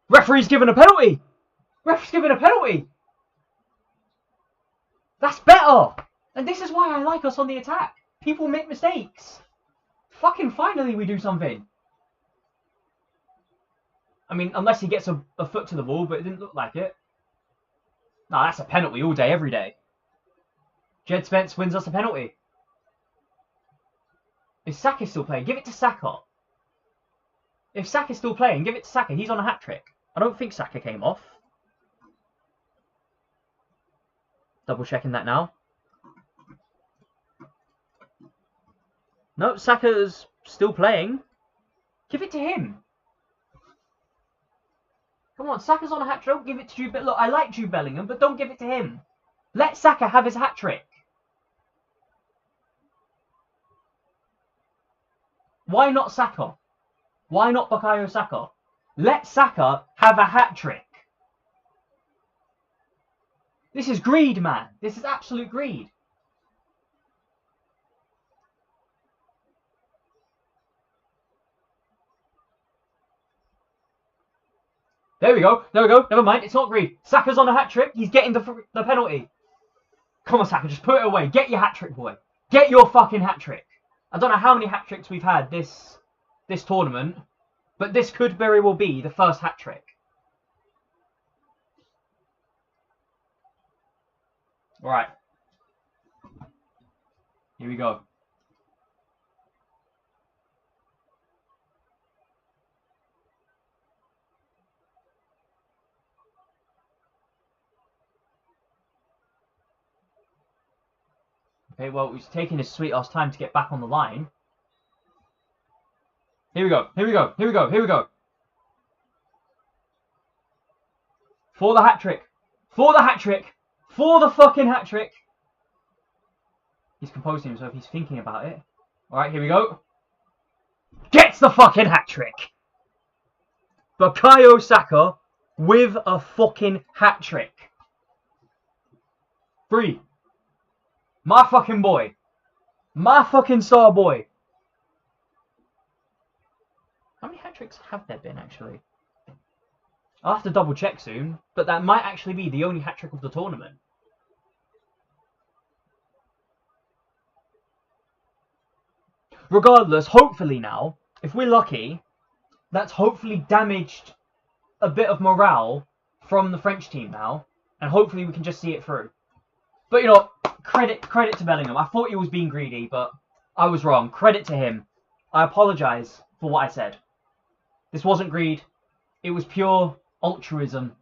Referee's given a penalty! Referee's given a penalty! That's better! And this is why I like us on the attack. People make mistakes. Fucking finally we do something. I mean, unless he gets a foot to the ball, but it didn't look like it. No, that's a penalty all day, every day. Jed Spence wins us a penalty. Is Saka still playing? Give it to Saka. If Saka's still playing, give it to Saka. He's on a hat-trick. I don't think Saka came off. Double checking that now. No, Saka's still playing. Give it to him. Come on, Saka's on a hat-trick. Don't give it to Jude Bellingham. Look, I like Jude Bellingham, but don't give it to him. Let Saka have his hat-trick. Why not Saka? Why not Bukayo Saka? Let Saka have a hat-trick. This is greed, man. This is absolute greed. There we go. There we go. Never mind. It's not greed. Saka's on a hat-trick. He's getting the penalty. Come on, Saka. Just put it away. Get your hat-trick, boy. Get your fucking hat-trick. I don't know how many hat-tricks we've had this tournament, but this could very well be the first hat-trick. Right. Here we go. Okay, well, he's taking his sweet ass time to get back on the line. Here we go. Here we go. Here we go. Here we go. For the hat trick. For the hat trick. For the fucking hat trick. He's composing himself. He's thinking about it. Alright, here we go. Gets the fucking hat trick. Bukayo Saka with a fucking hat trick. 3. My fucking boy. My fucking star boy. How many hat tricks have there been, actually? I'll have to double check soon, but that might actually be the only hat trick of the tournament. Regardless, hopefully now, if we're lucky, that's hopefully damaged a bit of morale from the French team now, and hopefully we can just see it through. But you know, credit to Bellingham. I thought he was being greedy, but I was wrong. Credit to him. I apologise for what I said. This wasn't greed. It was pure altruism.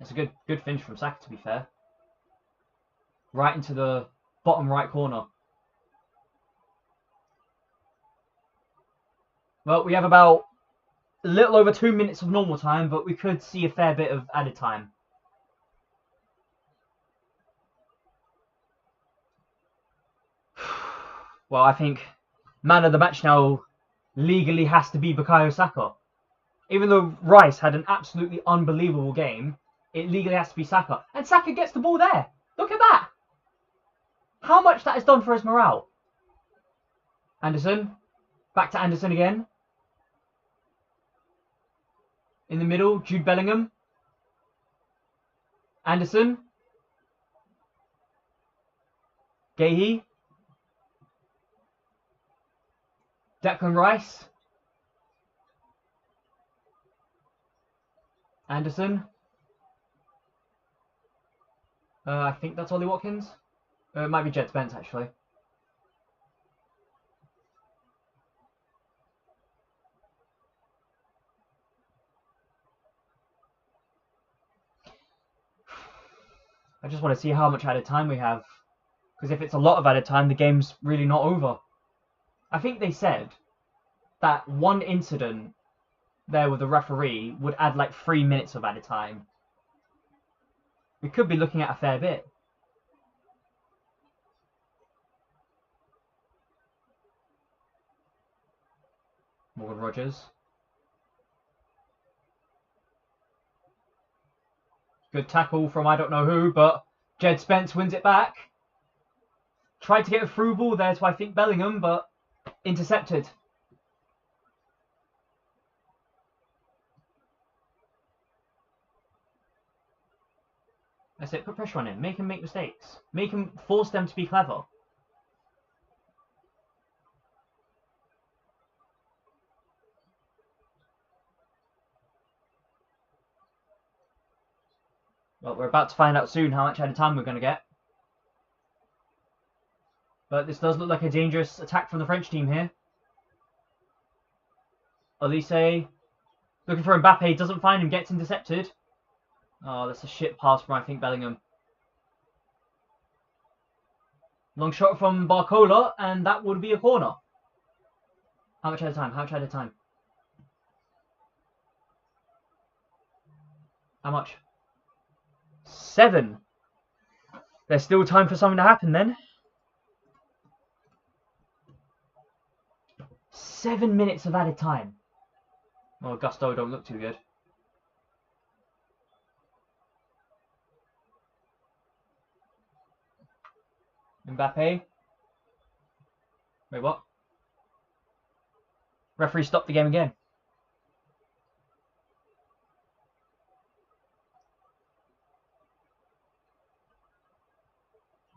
It's a good finish from Saka, to be fair. Right into the bottom right corner. Well, we have about a little over 2 minutes of normal time, but we could see a fair bit of added time. Well, I think man of the match now legally has to be Bukayo Saka. Even though Rice had an absolutely unbelievable game, it legally has to be Saka. And Saka gets the ball there. Look at that. How much that has done for his morale. Anderson. Back to Anderson again. In the middle, Jude Bellingham. Anderson. Guéhi. Declan Rice. Anderson. I think that's Ollie Watkins. It might be Jed Spence, actually. I just want to see how much added time we have. Because if it's a lot of added time, the game's really not over. I think they said that one incident there with the referee would add like 3 minutes of added time. We could be looking at a fair bit. Morgan Rogers. Good tackle from I don't know who, but Jed Spence wins it back. Tried to get a through ball there to I think Bellingham, but intercepted. That's it, put pressure on him. Make him make mistakes. Make him force them to be clever. Well, we're about to find out soon how much added time we're going to get. But this does look like a dangerous attack from the French team here. Olise looking for Mbappe, doesn't find him, gets intercepted. Oh, that's a shit pass from I think Bellingham. Long shot from Barcola, and that would be a corner. How much added time? How much added time? How much? 7. There's still time for something to happen then. 7 minutes of added time. Well, Gusto don't look too good. Mbappe. Wait, what? Referee stopped the game again.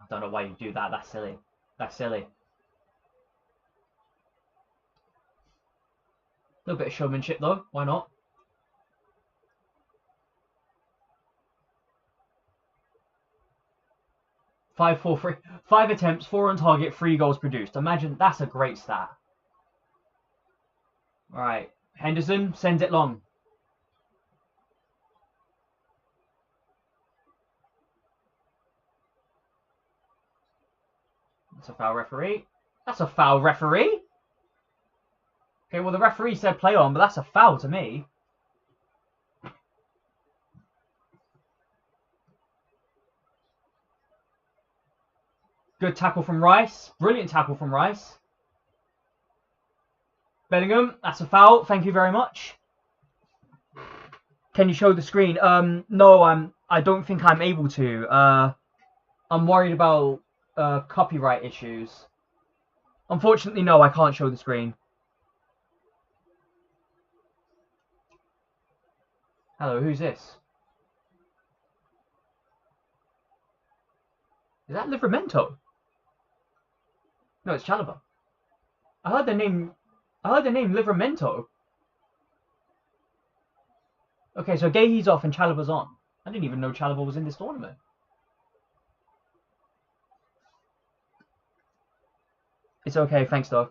I don't know why you do that. That's silly. That's silly. A little bit of showmanship though. Why not? 5-4-3. 5 attempts, 4 on target, 3 goals produced. Imagine that's a great stat. Alright. Henderson sends it long. That's a foul, referee. That's a foul, referee. Okay, well, the referee said play on, but that's a foul to me. Good tackle from Rice. Brilliant tackle from Rice. Bellingham, that's a foul. Thank you very much. Can you show the screen? No, I don't think I'm able to. I'm worried about copyright issues. Unfortunately, no, I can't show the screen. Hello, who's this? Is that Livramento? No, it's Chalobah. I heard the name Livramento. Okay, so Gayhe's off and Chalobah's on. I didn't even know Chalobah was in this tournament. It's okay, thanks though.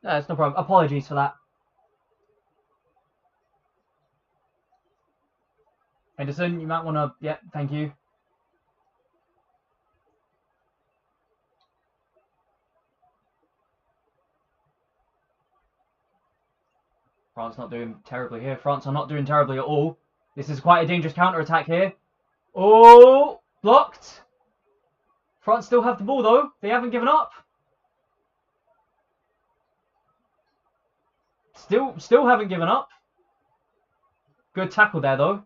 It's no problem. Apologies for that. Henderson, you might want to... Yeah, thank you. France not doing terribly here. France are not doing terribly at all. This is quite a dangerous counter-attack here. Oh, blocked. France still have the ball though. They haven't given up. Still haven't given up. Good tackle there though.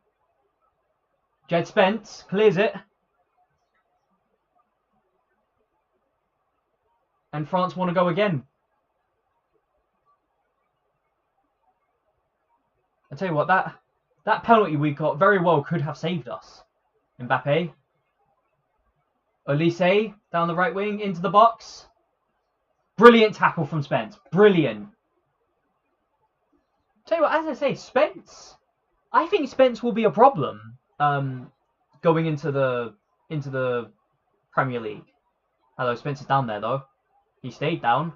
Jed Spence clears it. And France want to go again. I tell you what, that penalty we got very well could have saved us. Mbappe. Olise down the right wing into the box. Brilliant tackle from Spence. Brilliant. Tell you what, as I say, Spence. I think Spence will be a problem going into the Premier League. Hello, Spence is down there though. He stayed down.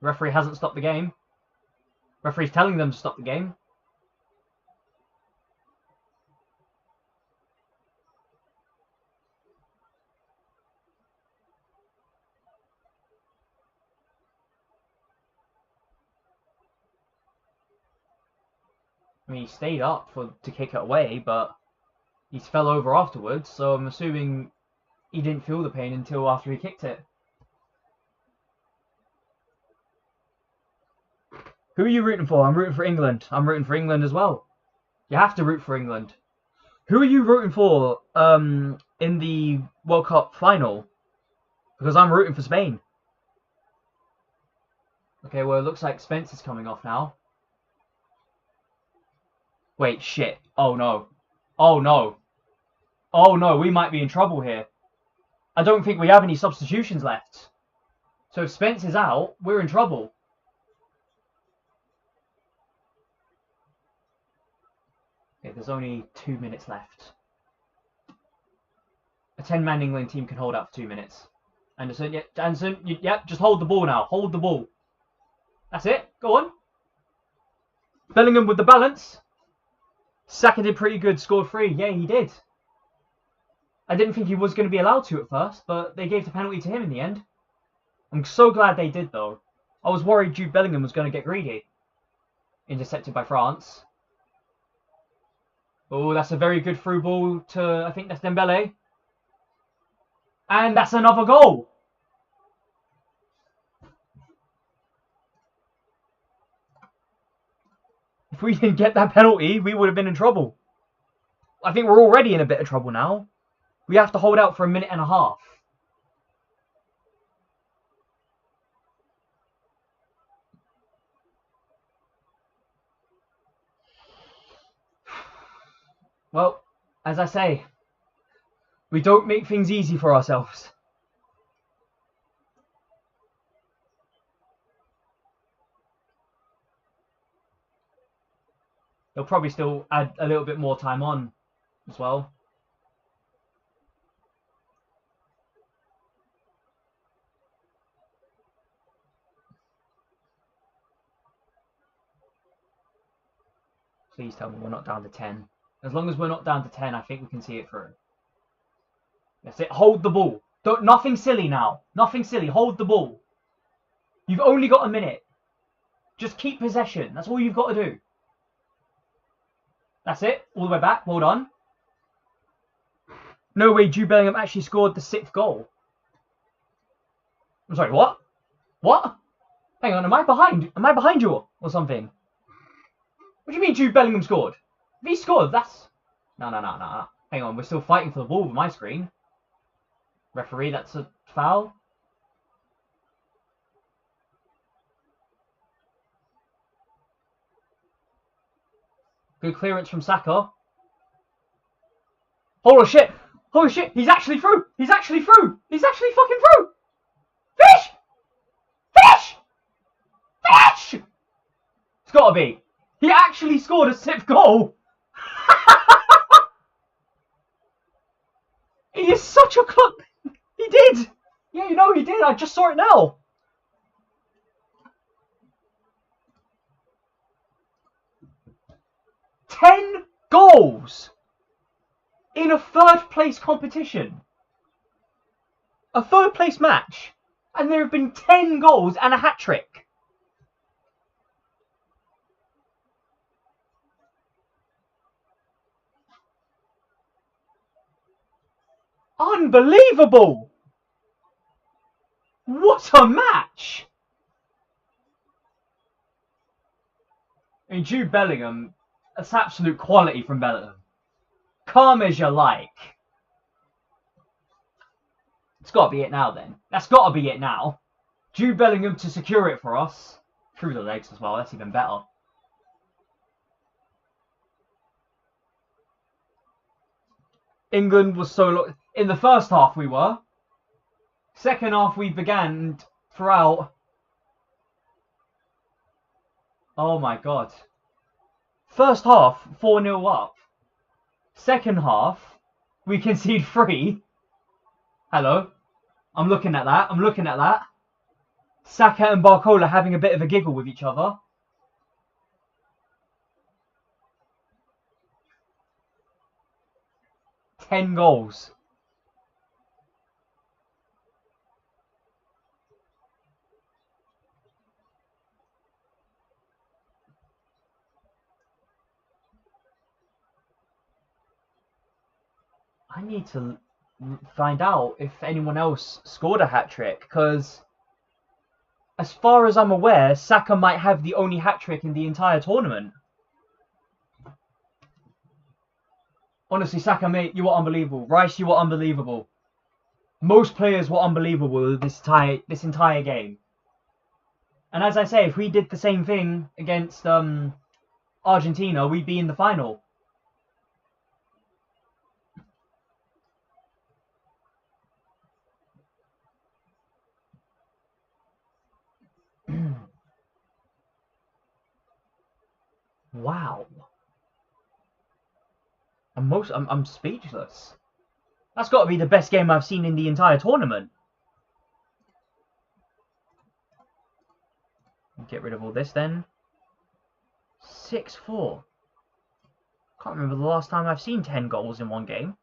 Referee hasn't stopped the game. Referee's telling them to stop the game. I mean, he stayed up to kick it away, but he fell over afterwards, so I'm assuming he didn't feel the pain until after he kicked it. Who are you rooting for? I'm rooting for England. I'm rooting for England as well. You have to root for England. Who are you rooting for in the World Cup final? Because I'm rooting for Spain. Okay, well, it looks like Spence is coming off now. Wait, shit. Oh, no. Oh, no. Oh, no, we might be in trouble here. I don't think we have any substitutions left. So if Spence is out, we're in trouble. Okay, there's only 2 minutes left. A 10-man England team can hold out for 2 minutes. Anderson, yeah, Anderson, yeah, just hold the ball now. Hold the ball. That's it. Go on. Bellingham with the balance. Saka did pretty good, scored 3. Yeah, he did. I didn't think he was going to be allowed to at first, but they gave the penalty to him in the end. I'm so glad they did, though. I was worried Jude Bellingham was going to get greedy. Intercepted by France. Oh, that's a very good through ball to, I think that's Dembele. And that's another goal. If we didn't get that penalty, we would have been in trouble. I think we're already in a bit of trouble now. We have to hold out for a minute and a half. Well, as I say, we don't make things easy for ourselves. They'll probably still add a little bit more time on as well. Please tell me we're not down to 10. As long as we're not down to 10, I think we can see it through. That's it. Hold the ball. Nothing silly now. Nothing silly. Hold the ball. You've only got a minute. Just keep possession. That's all you've got to do. That's it. All the way back. Well done. No way Jude Bellingham actually scored the 6th goal. I'm sorry, what? What? Hang on, am I behind you or something? What do you mean Jude Bellingham scored? If he scored, that's... No. Hang on, we're still fighting for the ball with my screen. Referee, that's a foul. Good clearance from Saka. Holy shit! Holy shit! He's actually through! He's actually through! He's actually fucking through! Finish! Finish! Finish! It's gotta be. He actually scored a 6th goal! He is such a club. He did! Yeah, you know he did. I just saw it now. $10 goals in a 3rd place competition. A 3rd place match. And there have been 10 goals and a hat-trick. Unbelievable! What a match! I mean, Jude Bellingham, that's absolute quality from Bellingham. Calm as you like. It's got to be it now then. That's got to be it now. Jude Bellingham to secure it for us. Through the legs as well, that's even better. England was so low. In the first half we were. Second half we began throughout. Oh my god. First half, 4-0 up. Second half, we concede 3. Hello. I'm looking at that. I'm looking at that. Saka and Barcola having a bit of a giggle with each other. $10 goals. I need to find out if anyone else scored a hat-trick, because as far as I'm aware, Saka might have the only hat-trick in the entire tournament. Honestly, Saka, mate, you were unbelievable. Rice, you were unbelievable. Most players were unbelievable this entire game. And as I say, if we did the same thing against Argentina, we'd be in the final. Wow. I'm speechless. That's got to be the best game I've seen in the entire tournament. Get rid of all this then. 6-4. Can't remember the last time I've seen 10 goals in one game.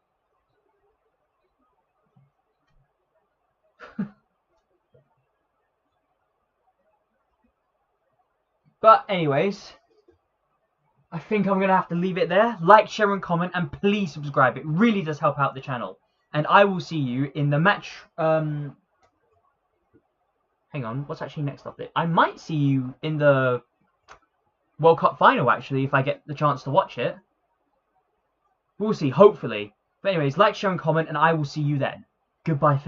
But anyways, I think I'm going to have to leave it there. Like, share and comment, and please subscribe. It really does help out the channel. And I will see you in the match. Hang on, what's actually next up there? I might see you in the World Cup final, actually, if I get the chance to watch it. We'll see, hopefully. But anyways, like, share and comment, and I will see you then. Goodbye for now.